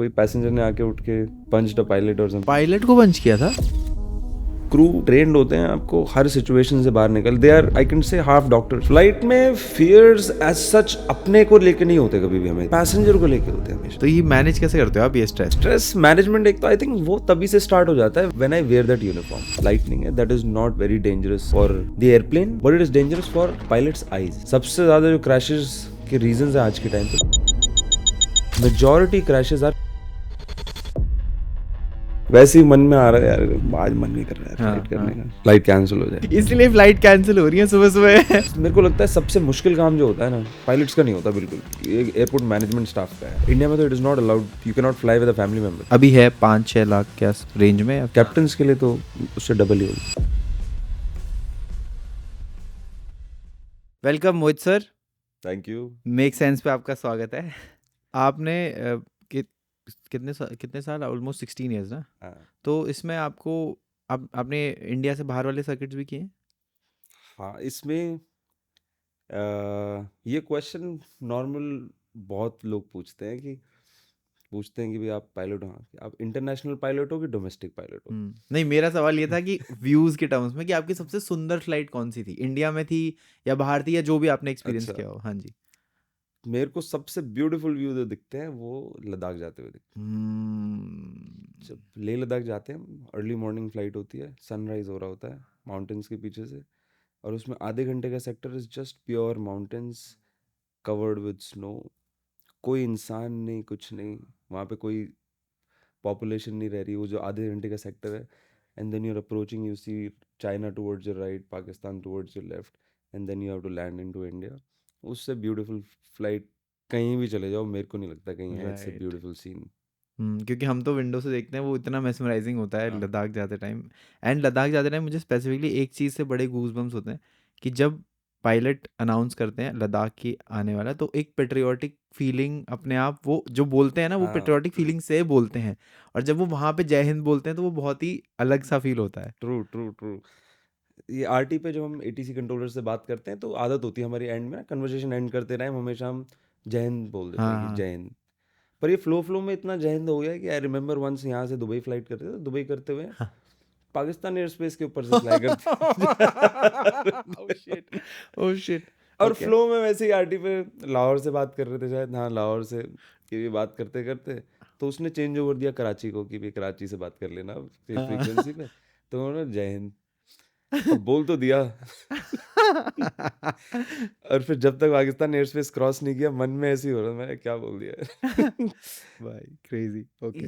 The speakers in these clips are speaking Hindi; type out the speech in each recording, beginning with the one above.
कोई पैसेंजर ने आके उठ के पंच द पायलट और समथिंग। पायलट को पंच किया था? क्रू ट्रेंड होते हैं आपको हर सिचुएशन से बाहर निकल, they are I can say half doctors. Flight में फियर्स एज सच अपने को लेके नहीं होते कभी भी, हमें पैसेंजर को लेके होते हैं हमेशा। तो ये मैनेज कैसे करते हो आप ये स्ट्रेस? स्ट्रेस मैनेजमेंट एक तो आई थिंक वो तभी से स्टार्ट हो जाता है when I wear that uniform. Lightning है, that is not very dangerous for the airplane but it is dangerous for pilots eyes. सबसे ज्यादा जो क्रैशेस के रीजंस है आज के टाइम पे, मेजॉरिटी क्रैशेस आर वैसे ही मन में आ रहा है यार, आज मन नहीं कर रहा है फ्लाइट करने का, फ्लाइट कैंसिल हो जाए, इसलिए फ्लाइट कैंसिल हो रही है सुबह सुबह। मेरे को लगता है सबसे मुश्किल काम जो होता है ना, पायलट्स का नहीं होता बिल्कुल, ये एयरपोर्ट मैनेजमेंट स्टाफ का है। इंडिया में तो it is not allowed, you can not fly with a family member. अभी है 5-6 लाख क्या रेंज में? कैप्टन्स के लिए तो उससे डबल ही होगा। Welcome Mohit sir, thank you. Make sense पे आपका स्वागत है। आपने कितने साल, ऑलमोस्ट 16 ईयर्स ना? हाँ तो इसमें आपको आपने इंडिया से बाहर वाले सर्किट्स भी किए हैं? हाँ, इसमें ये क्वेश्चन नॉर्मल बहुत लोग पूछते हैं कि भाई आप पायलट हो, हाँ, आप इंटरनेशनल पायलट हो कि डोमेस्टिक पायलट हो। नहीं, मेरा सवाल ये था कि व्यूज के टर्म्स में कि आपकी सबसे सुंदर फ्लाइट कौन सी थी, इंडिया में थी या बाहर थी, या जो भी आपने एक्सपीरियंस अच्छा, किया हो। हाँ जी। मेरे को सबसे ब्यूटीफुल व्यू जो दिखते हैं वो लद्दाख जाते हुए दिखते हम्म, हैं। जब लेह लद्दाख जाते हैं, अर्ली मॉर्निंग फ्लाइट होती है, सनराइज हो रहा होता है माउंटेन्स के पीछे से, और उसमें आधे घंटे का sector is just pure mountains covered with snow. कोई इंसान नहीं, कुछ नहीं वहाँ पे, कोई पॉपुलेशन नहीं रह रही, वो जो आधे घंटे का सेक्टर है। And then you are approaching, you see China towards your right, Pakistan towards your left, and then you have to land into India. उससे ब्यूटीफुल फ्लाइट कहीं भी चले जाओ, मेरे को नहीं लगता कहीं है। It's a right. Beautiful scene. क्योंकि हम तो विंडो से देखते हैं, वो इतना मेस्मराइजिंग होता है हाँ लद्दाख जाते टाइम। एंड लद्दाख जाते टाइम मुझे स्पेसिफिकली एक चीज़ से बड़े गूजबम्स होते हैं कि जब पायलट अनाउंस करते हैं लद्दाख की आने वाला, तो एक पेट्रियाटिक फीलिंग अपने आप, वो जो बोलते हैं ना, वो हाँ, पेट्रियाटिक फीलिंग से बोलते हैं। और जब वो वहाँ पे जय हिंद बोलते हैं तो वो बहुत ही अलग सा फील होता है। True true true. ये आरटी पे जब हम एटीसी कंट्रोलर से बात करते हैं तो आदत होती है हमारी एंड में, कन्वर्सेशन एंड करते टाइम हमेशा हम जय हिंद बोल देते हाँ हैं कि हाँ। जय हिंद। पर ये फ्लो में इतना जय हिंद हो गया है कि आई रिमेंबर वंस यहाँ से दुबई फ्लाइट करते थे, दुबई करते हुए पाकिस्तान एयर स्पेस के ऊपर से फ्लाई ओह करते शिट, ओह शिट। और ओके। फ्लो में वैसे ही आरटी पे लाहौर से बात कर रहे थे शायद, हाँ लाहौर से ये भी बात करते करते, तो उसने चेंज ओवर दिया कराची को कि भाई कराची से बात कर लेना फ्रीक्वेंसी पे, तो उन्होंने जय हिंद अब बोल तो दिया। और फिर जब तक पाकिस्तान एयर स्पेस क्रॉस नहीं किया, मन में ऐसे ही हो रहा, मैंने क्या बोल दिया। भाई क्रेजी। ओके।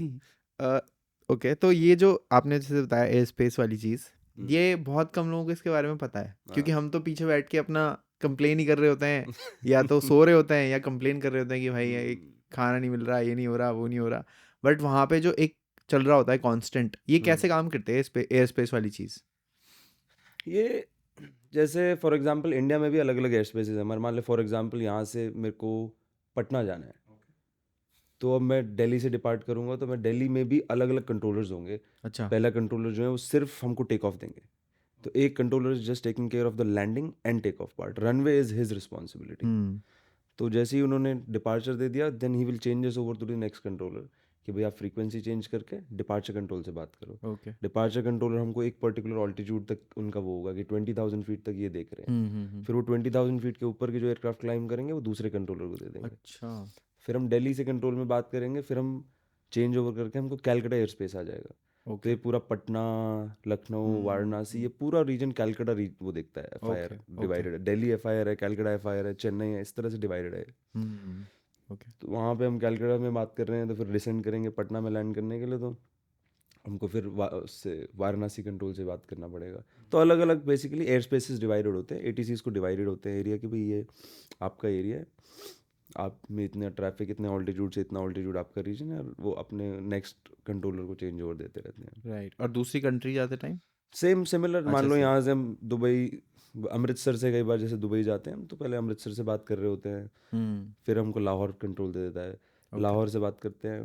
ओके, तो ये जो आपने जैसे बताया एयर स्पेस वाली चीज़, ये बहुत कम लोगों को इसके बारे में पता है, क्योंकि हम तो पीछे बैठ के अपना कंप्लेन ही कर रहे होते हैं, या तो सो रहे होते हैं या कंप्लेन कर रहे होते हैं कि भाई ये खाना नहीं मिल रहा, ये नहीं हो रहा, वो नहीं हो रहा। बट वहाँ पे जो एक चल रहा होता है कांस्टेंट, ये कैसे काम करते हैं एयर स्पेस वाली चीज़? ये जैसे फॉर एग्जांपल इंडिया में भी अलग अलग एयर स्पेसेस हैं। मान लो फॉर एग्जांपल यहाँ से मेरे को पटना जाना है, तो अब मैं दिल्ली से डिपार्ट करूँगा, तो मैं दिल्ली में भी अलग अलग कंट्रोलर्स होंगे। अच्छा। पहला कंट्रोलर जो है वो सिर्फ हमको टेक ऑफ देंगे, तो एक controller is just taking care of the landing and take off part, runway is his responsibility. Hmm. तो जैसे ही उन्होंने डिपार्चर दे दिया, then he will changes over to the next controller कि भाई आप फ्रीक्वेंसी चेंज करके डिपार्चर कंट्रोल से बात करो। ओके। डिपार्चर कंट्रोलर हमको एक पर्टिकुलर ऑल्टीट्यूड तक उनका वो होगा कि 20,000 फीट तक ये देख रहे हैं, फिर वो 20,000 फीट के ऊपर के जो एयरक्राफ्ट क्लाइम करेंगे वो दूसरे कंट्रोलर को दे देंगे। अच्छा। फिर हम दिल्ली से कंट्रोल में बात करेंगे, फिर हम चेंज ओवर करके हमको कैलकाटा एयर स्पेस आ जाएगा। तो ओके। ये पूरा पटना, लखनऊ, वाराणसी, ये पूरा रीजन कैलकाटा वो देखता है, एफआईआर ओके। डिवाइडेड है, दिल्ली एफआईआर है, कैलकाटा एफआईआर है, चेन्नई है, इस तरह से डिवाइडेड है। ओके। तो वहाँ पे हम कैलकाटा में बात कर रहे हैं, तो फिर डिसेंड करेंगे पटना में लैंड करने के लिए, तो हमको फिर उससे वाराणसी कंट्रोल से बात करना पड़ेगा। तो अलग अलग बेसिकली एयर स्पेसेस डिवाइडेड होते हैं, एटीसीज को डिवाइडेड होते हैं एरिया कि भाई ये आपका एरिया है, आप में इतना ट्रैफिक, इतने ऑल्टीट्यूड से इतना ऑल्टीट्यूड आपका रीजन है, और वो अपने नेक्स्ट कंट्रोलर को चेंज ओवर देते रहते हैं। राइट। और दूसरी कंट्री जाते टाइम? सेम सिमिलर, मान अच्छा, लो same। यहाँ से हम दुबई, अमृतसर से कई बार जैसे दुबई जाते हैं हम, तो पहले अमृतसर से बात कर रहे होते हैं, फिर हमको लाहौर कंट्रोल दे देता है, लाहौर से बात करते हैं।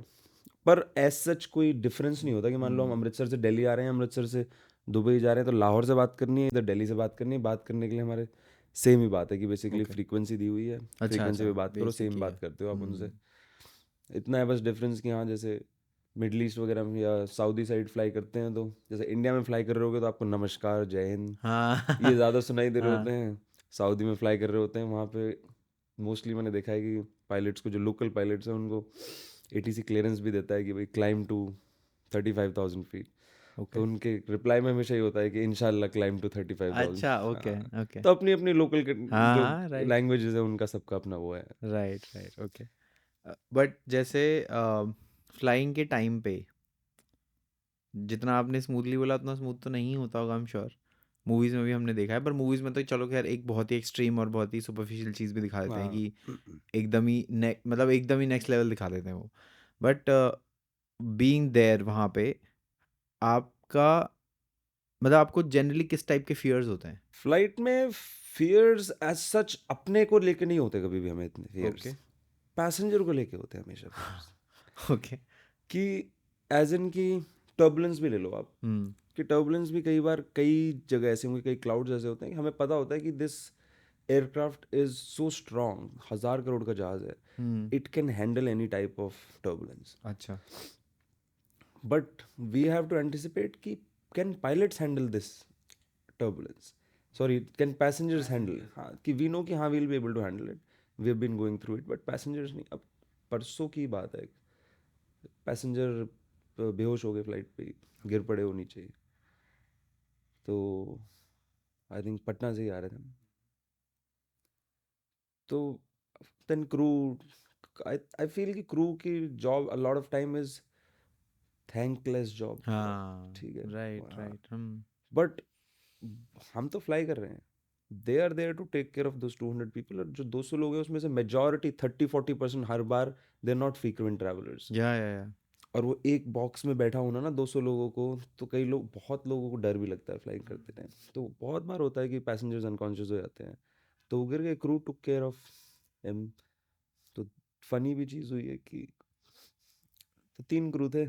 पर एज सच कोई डिफरेंस नहीं होता कि मान लो हम अमृतसर से दिल्ली आ रहे हैं, अमृतसर से दुबई जा रहे हैं, तो लाहौर से बात करनी है, इधर दिल्ली से बात करनी है, बात करने के लिए हमारे सेम ही बात है कि बेसिकली Okay। फ्रीक्वेंसी दी हुई है, फ्रीक्वेंसी पे बात करो, सेम बेसिक ही बात है। करते हो आप उनसे। इतना है बस डिफरेंस कि हाँ जैसे मिडल ईस्ट वगैरह में या सऊदी साइड फ्लाई करते हैं, तो जैसे इंडिया में फ्लाई कर रहे होगे तो आपको नमस्कार, जय हिंद, ये हाँ ज़्यादा सुनाई दे रहे हाँ होते हैं। सऊदी में फ्लाई कर रहे होते हैं, वहाँ पे मोस्टली मैंने देखा है कि पायलट्स को, जो लोकल पायलट्स हैं, उनको ATC क्लियरेंस भी देता है कि भाई क्लाइम टू 35,000 फीट। ओके तो उनके रिप्लाई में हमेशा ये होता है कि इंशाल्लाह क्लाइम टू 35,000। अच्छा ओके हाँ, ओके तो अपनी अपनी लोकल हाँ जो हाँ राइट लैंग्वेजेस है उनका सबका अपना वो है। राइट राइट ओके बट जैसे फ्लाइंग के टाइम पे जितना आपने स्मूथली बोला उतना स्मूथ तो नहीं होता होगा, आई एम श्योर। मूवीज़ में भी हमने देखा है, पर मूवीज़ में तो चलो खैर एक बहुत ही एक्सट्रीम और बहुत ही सुपरफिशियल चीज़ भी दिखा देते हैं हाँ। कि एकदम ही मतलब एकदम ही नेक्स्ट लेवल दिखा देते हैं वो। बट बीइंग देयर वहाँ पे आपका मतलब आपको जनरली किस टाइप के फियर्स होते हैं? फ्लाइट में फियर्स एज सच अपने को लेके नहीं होते कभी भी हमें इतने ओके फियर्स, पैसेंजर को लेके होते हैं हमेशा फियर्स। ओके कि एज इन की टर्बुलेंस भी ले लो आप, हम्म कि टर्बुलेंस भी कई बार कई जगह ऐसे होंगे, कई क्लाउड्स ऐसे होते हैं कि हमें पता होता है कि this aircraft is so strong, 1,000 crore का जहाज है, hmm it can handle any type of turbulence, अच्छा but we have to anticipate कि can pilots handle this turbulence, sorry, can passengers handle, हाँ, कि we know कि हाँ we'll be able to handle it, we have been going through it, but passengers नहीं। अब परसों की बात है, पैसेंजर बेहोश हो गए फ्लाइट पे ही, गिर पड़े हो नीचे ही। तो आई थिंक पटना से ही आ रहे थे हम। तो देन क्रू, आई फील कि क्रू की job a lot of time is thankless job. हाँ ठीक है, राइट राइट हम बट हम तो फ्लाई कर रहे हैं, they are there to take care of those 200 people, और जो 200 लोग हैं उसमें से मेजॉरिटी 30-40% हर बार they are not frequent travellers. या और वो एक बॉक्स में बैठा होना ना 200 लोगों को, तो कई लोग, बहुत लोगों को डर भी लगता है फ्लाइंग करते टाइम, तो बहुत बार होता है कि पैसेंजर्स अनकॉन्शियस हो जाते हैं, तो वो गिर गए, crew took care of him. तो फनी भी चीज़ हुई है कि तो 3 क्रू थे,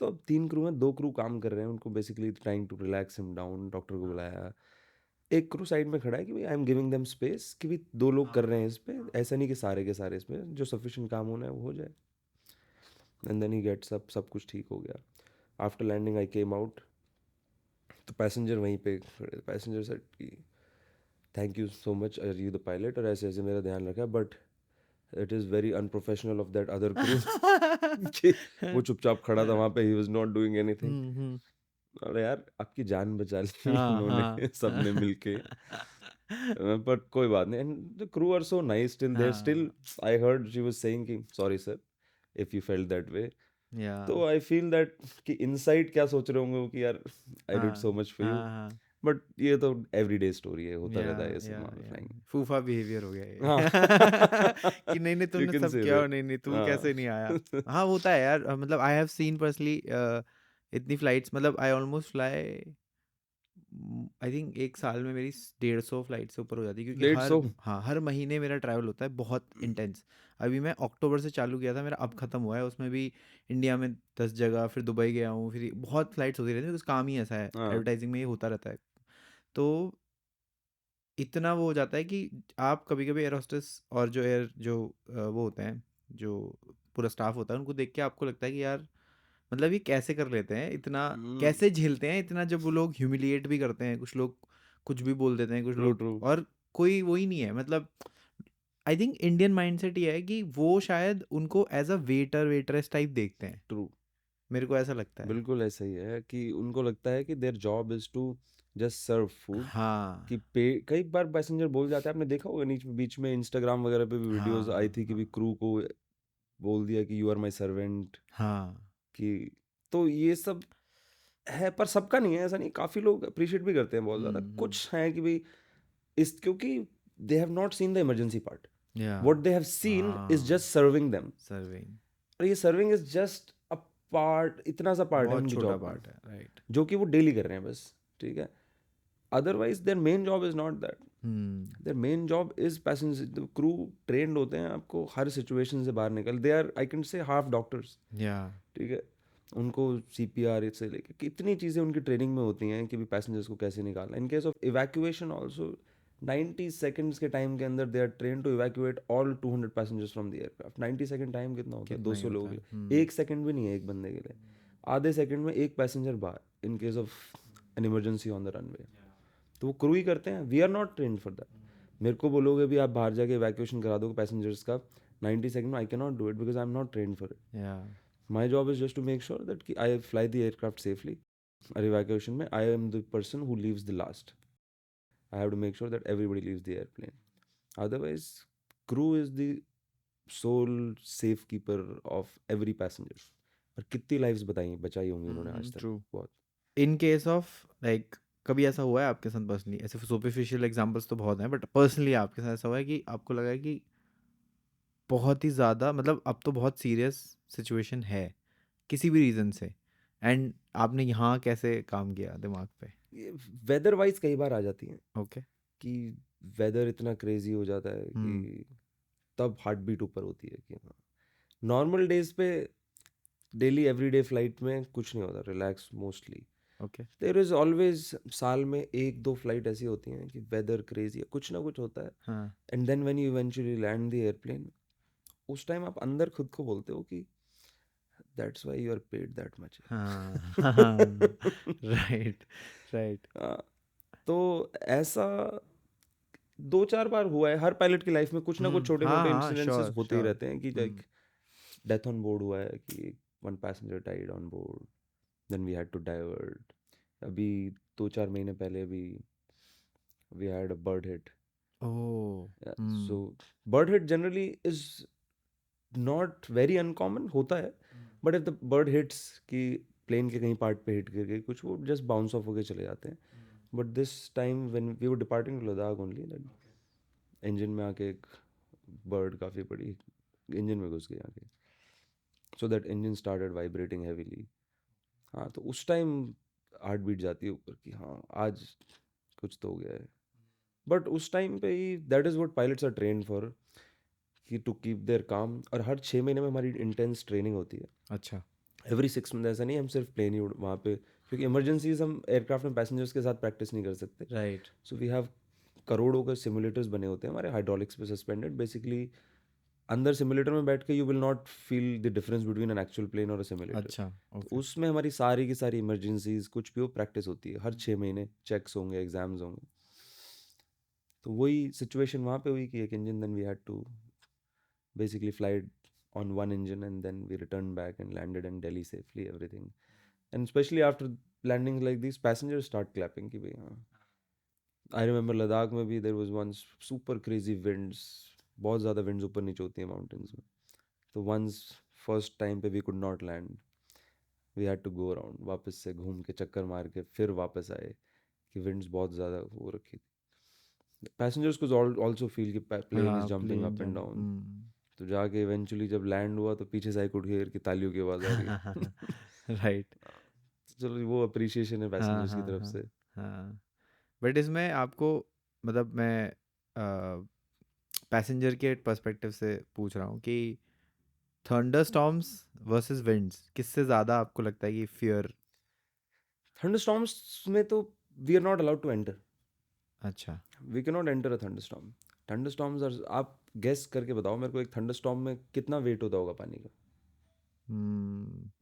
तो अब 3 क्रू हैं, 2 क्रू काम कर रहे हैं, उनको basically trying to relax him down, doctor को बुलाया। एक क्रू साइड में खड़ा है कि भाई I am giving them space, कि भाई 2 लोग कर रहे हैं इस पे, ऐसा नहीं कि सारे के सारे, इसमें जो सफिशिएंट काम होना है वो हो जाए। And then he gets up, सब कुछ ठीक हो गया। After landing I came out, तो पैसेंजर वहीं पे खड़े, पैसेंजर सेड कि thank you so much are you the pilot, और ऐसे ऐसे मेरा ध्यान रखा, but it is very unprofessional of that other crew कि वो चुपचाप खड़ा था वहाँ पे, he was not doing anything. Hmm अरे यार, आपकी जान बचा ली हाँ उन्होंने हाँ सबने मिलके। बट कोई बात नहीं, and the crew are so nice, still there still, हाँ I heard she was saying कि sorry sir if you felt that way. या तो आई फील दैट कि इनसाइड क्या सोच रहे होंगे वो कि यार आई डिड हाँ सो मच फॉर यू, हाँ बट ये तो एवरीडे स्टोरी है, होता या रहता है ये सब या वहाँ पे या फ्लाइंग। फूफा बिहेवियर हो गया हाँ ये कि नहीं नहीं यू तुमने कैन सब से किया और दैट। नहीं नहीं तू हाँ कैसे नहीं आया। हाँ होता है यार मतलब आई हैव सीन पर्सनली इतनी फ्लाइट्स मतलब I almost fly I think एक साल में मेरी 150 फ्लाइट से ऊपर हो जाती है क्योंकि हर 150। हाँ हर महीने मेरा ट्रैवल होता है बहुत इंटेंस। अभी मैं अक्टूबर से चालू किया था, मेरा अब ख़त्म हुआ है, उसमें भी इंडिया में 10 जगह, फिर दुबई गया हूँ, फिर बहुत फ्लाइट्स होती रहती है because काम ही ऐसा है, हाँ एडवर्टाइजिंग में ये होता रहता है। तो इतना वो हो जाता है कि आप कभी कभी एयर होस्टेस और जो एयर जो वो होते हैं जो पूरा स्टाफ होता है उनको देख के आपको लगता है कि यार मतलब ये कैसे कर लेते हैं इतना, कैसे झेलते हैं इतना, जब वो लोग ह्यूमिलिएट भी करते हैं, कुछ लोग कुछ भी बोल देते हैं कुछ ट्रू लोग, ट्रू और कोई वो ही नहीं है मतलब। आई थिंक इंडियन माइंडसेट ये है कि वो शायद उनको as a waiter waitress type देखते हैं, ट्रू, मेरे को ऐसा लगता है। बिल्कुल ऐसा ही है कि उनको लगता है कि their job is to just serve food, हाँ कि पे, कई बार पैसेंजर बोल जाते हैं, आपने देखा होगा नीचे बीच में इंस्टाग्राम वगैरह पे भी वीडियोस हाँ आई हाँ थी कि भी हाँ क्रू को बोल दिया कि यू आर माय सर्वेंट, हाँ कि तो ये सब है, पर सबका नहीं है, ऐसा नहीं, काफ़ी लोग अप्रिशिएट भी करते हैं बहुत ज़्यादा, हम्म कुछ हैं कि भाई इस, क्योंकि they have not seen the emergency part, या what they have seen is हाँ जस्ट सर्विंग देम, सर्विंग और ये serving is just a part, इतना सा पार्ट है बहुत उनकी छोटा जॉब का, पार्ट है राइट। जो कि वो डेली कर रहे हैं बस। ठीक है, otherwise their main job is not that, hmm their main job is passenger, crew trained होते हैं आपको हर सिचुएशन से बाहर निकल, they are I can say half doctors. या ठीक है, उनको CPR से लेके कितनी चीज़ें उनकी ट्रेनिंग में होती हैं कि भी पैसेंजर्स को कैसे निकालना, in case of evacuation also 90 seconds के टाइम के अंदर they are train to evacuate all 200 passengers from the aircraft. 90 second time कितना होता है? कितना ही 200 लोगों होता के है. लिए. एक सेकंड भी नहीं है एक बंदे के लिए. आधे सेकंड में एक पैसेंजर बाहर in case of an emergency on the runway. तो वो क्रू ही करते हैं. We are not train for that. मेरे को बोलोगे भी आप बाहर जाके इवैक्यूएशन करा दो पैसेंजर्स का 90 सेकंड में, I can not do it because I am not train for it. Yeah. My job is just to make sure that कि I fly the aircraft safely. और इवैक्यूएशन में I am the person who leaves the last. I have to make sure that everybody leaves the airplane. Otherwise, crew is the sole safekeeper of every passenger. और कितनी लाइव्स बचाई होंगी उन्होंने आज तक. True. बहुत. इन केस ऑफ लाइक कभी ऐसा हुआ है आपके साथ पर्सनली? ऐसे सुपरफिशियल एग्जांपल्स तो बहुत हैं, बट पर्सनली आपके साथ ऐसा हुआ है कि आपको लगा है कि बहुत ही ज़्यादा, मतलब अब तो बहुत सीरियस सिचुएशन है किसी भी रीज़न से, एंड आपने यहाँ कैसे काम किया दिमाग पे? वेदर वाइज कई बार आ जाती हैं ओके. कि वेदर इतना क्रेजी हो जाता है कि तब हार्ट बीट ऊपर होती है कि हाँ. नॉर्मल डेज पे डेली एवरीडे फ्लाइट में कुछ नहीं होता, relax mostly. Okay. There is always साल में एक दो फ्लाइट ऐसी होती हैं कि वेदर क्रेजी है, कुछ ना कुछ होता है. हाँ. And then when you eventually land the airplane, उस टाइम आप अंदर खुद को बोलते हो कि that's why you are paid that much. हाँ. राइट. राइट. तो ऐसा 2-4 बार हुआ है. हर पायलट की लाइफ में कुछ ना कुछ छोटे मोटे इंसिडेंसेस होते ही रहते हैं कि लाइक डेथ ऑन बोर्ड हुआ है कि one passenger died on board, then we had to divert. अभी 2-4 महीने पहले भी we had a bird hit. Oh. So bird hit generally is not very uncommon, होता है. But if the bird hits कि plane के कहीं part पे hit कर गई कुछ, वो just bounce off होके चले जाते हैं. But this time when we were departing to Ladakh only, that engine में आके एक bird काफ़ी बड़ी engine में घुस गई आके. So that engine started vibrating heavily. हाँ, तो उस टाइम हार्ट बीट जाती है ऊपर कि हाँ आज कुछ तो हो गया है. बट उस टाइम पे ही that is what pilots are train for, कि टू कीप देयर काम. और हर 6 महीने में हमारी इंटेंस ट्रेनिंग होती है. अच्छा. Every 6 month. ऐसा नहीं हम सिर्फ प्लेन ही वहाँ पे, क्योंकि इमरजेंसीज हम एयरक्राफ्ट में पैसेंजर्स के साथ प्रैक्टिस नहीं कर सकते. राइट. सो वी हैव करोड़ों के सिमुलेटर्स बने होते हैं हमारे हाइड्रोलिक्स पे सस्पेंडेड. बेसिकली अंदर सिमुलेटर में बैठ के you will not feel the difference between an actual plane और अ सिमुलेटर. अच्छा. तो उसमें हमारी सारी की सारी इमरजेंसीज कुछ भी हो प्रैक्टिस होती है. हर 6 महीने चेक्स होंगे, एग्जाम्स होंगे. तो वही सिचुएशन वहाँ पे हुई कि एक engine, then we had to basically fly on one engine and then we returned back and landed in Delhi safely, everything. And especially after landings like these, passengers start clapping कि भाई हाँ. I remember Ladakh में भी there was once super crazy winds, बहुत ज़्यादा winds ऊपर नीचे होती हैं mountains में. तो once first time पे we could not land, we had to go around, वापस से घूम के चक्कर मार के फिर वापस आए कि winds बहुत ज़्यादा हो रखी थी. Passengers could also feel कि plane is jumping up and down. तो जाके इवेंचुअली जब लैंड हुआ तो पीछे से आई कुड हियर की तालियों की आवाज़ आ रही है. राइट. चलो वो अप्रिशिएशन है पैसेंजर्स की तरफ से. हाँ. बट इसमें आपको, मतलब मैं पैसेंजर के पर्सपेक्टिव से पूछ रहा हूँ कि थंडरस्टॉर्म्स वर्सेस विंड्स, किससे ज़्यादा आपको लगता है कि फियर? थंडरस्टॉर्म्स में तो we are not allowed to enter. अच्छा. We can not enter a thunderstorm. Thunderstorms are, आप गेस करके बताओ मेरे को, एक थंडरस्टॉर्म में कितना वेट होता होगा पानी का?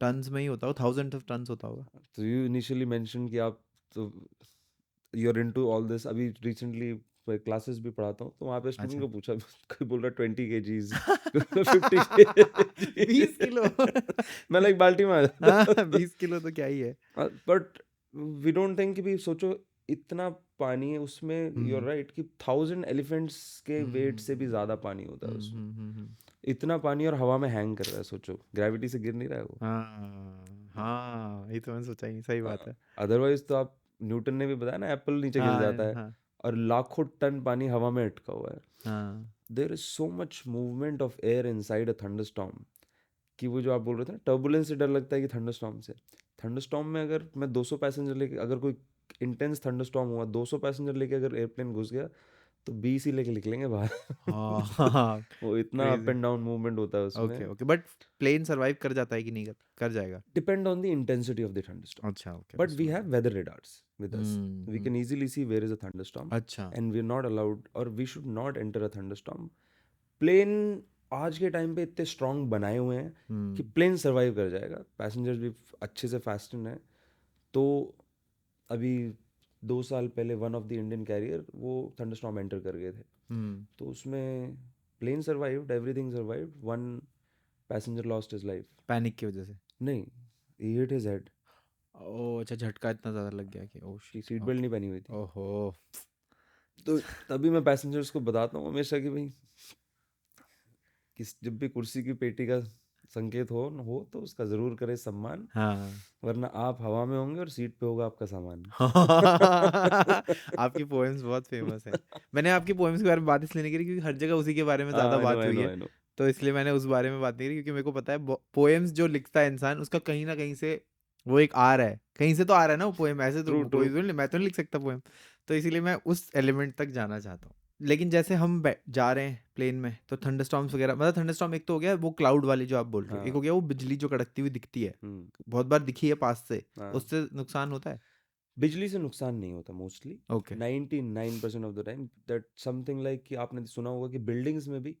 टन्स में ही होता होगा, 1000 ऑफ टन्स होता होगा. तो यू इनिशियली मेंशन कि आप तो you are into all this. अभी रिसेंटली क्लासेस भी पढ़ाता हूँ तो वहाँ पे स्टूडेंट को पूछा, कोई बोल रहा 20 kgs 50 kgs 20 किलो. मैं लाइक बाल्टी में आ जाता. 20 किलो तो क्या ही है. बट वी डोंट थिंक कि भी सोचो इतना पानी है उसमें. यू आर राइट कि 1000 एलिफेंट्स के वेट से भी ज़्यादा पानी होता है उसमें. इतना पानी और हवा में हैंग कर रहा है. सोचो ग्रेविटी से गिर नहीं रहा है वो. हाँ, ये तो मैंने सोचा ही नहीं. सही बात है. अदरवाइज तो आप, न्यूटन ने भी बताया ना, एप्पल नीचे गिर जाता है और लाखों टन पानी हवा में अटका हुआ है. There is so much movement of air inside a thunderstorm कि वो जो आप बोल रहे थे ना, टर्बुलेंस से डर लगता है कि थंडरस्टॉर्म से. थंडरस्टॉर्म में अगर मैं 200 पैसेंजर लेके, अगर कोई इंटेंस थंडरस्टॉर्म हुआ, 200 पैसेंजर लेके अगर एयरप्लेन घुस गया तो 20 ही लेके निकलेंगे बाहर। हाँ हाँ, वो इतना up crazy. And down movement होता है ओके उसमें। ओके, बट प्लेन सरवाइव कर जाता है कि नहीं कर जाएगा? Depend on the intensity of the thunderstorm. अच्छा ओके, But बस we समझ have गया। weather radars with us. We hmm. can easily see where is a thunderstorm, अच्छा। and we're not allowed, or we should not enter a thunderstorm. Plane आज के टाइम पे इतने स्ट्रांग बनाए हुए हैं कि हम्म। प्लेन सर्वाइव कर जाएगा, पैसेंजर्स भी अच्छे से फास्टन है। तो अभी 2 साल पहले one of the Indian carrier वो थंडरस्टॉर्म एंटर कर गए थे, हम्म। तो उसमें plane survived, everything survived, one passenger lost his life. Panic की वजह से? नहीं, he hit his head, oh अच्छा, झटका इतना ज़्यादा लग गया कि ओह कि शिट, सीट बेल्ट ओके। नहीं पहनी हुई थी। ओहो। तो तभी मैं पैसेंजर्स को बताता हूँ हमेशा कि भाई जब भी कुर्सी की पेटी का संकेत हो तो उसका ज़रूर करें सम्मान, हाँ। वरना आप हवा में होंगे और सीट पे होगा आपका सामान। आपकी पोएम्स बहुत फेमस है। मैंने आपकी पोएम्स के बारे में बात इसलिए नहीं करी क्योंकि हर जगह उसी के बारे में ज़्यादा आई नो बात आई हुई नो है, आई नो। तो इसलिए मैंने उस बारे में बात नहीं करी, क्योंकि मेरे को पता है पोएम्स जो लिखता है इंसान उसका कहीं ना कहीं से वो एक आ रहा है, कहीं से तो आ रहा है ना वो पोएम, ऐसे तो ट्रू ट्रू। कोई तो नहीं, मैं तो नहीं लिख सकता पोएम। तो इसीलिए मैं उस एलिमेंट तक जाना चाहता हूँ। लेकिन जैसे हम जा रहे हैं प्लेन में तो थंडरस्टॉर्म्स वगैरह, मतलब थंडरस्टॉर्म एक तो हो गया वो क्लाउड वाली जो आप बोल रहे हो, एक हो हाँ। गया वो बिजली जो कड़कती हुई दिखती है, हम्म। बहुत बार दिखी है पास से, हाँ, उससे नुकसान होता है? बिजली से नुकसान नहीं होता mostly, okay. 99% of the time. That something like कि आपने सुना होगा कि बिल्डिंग्स में भी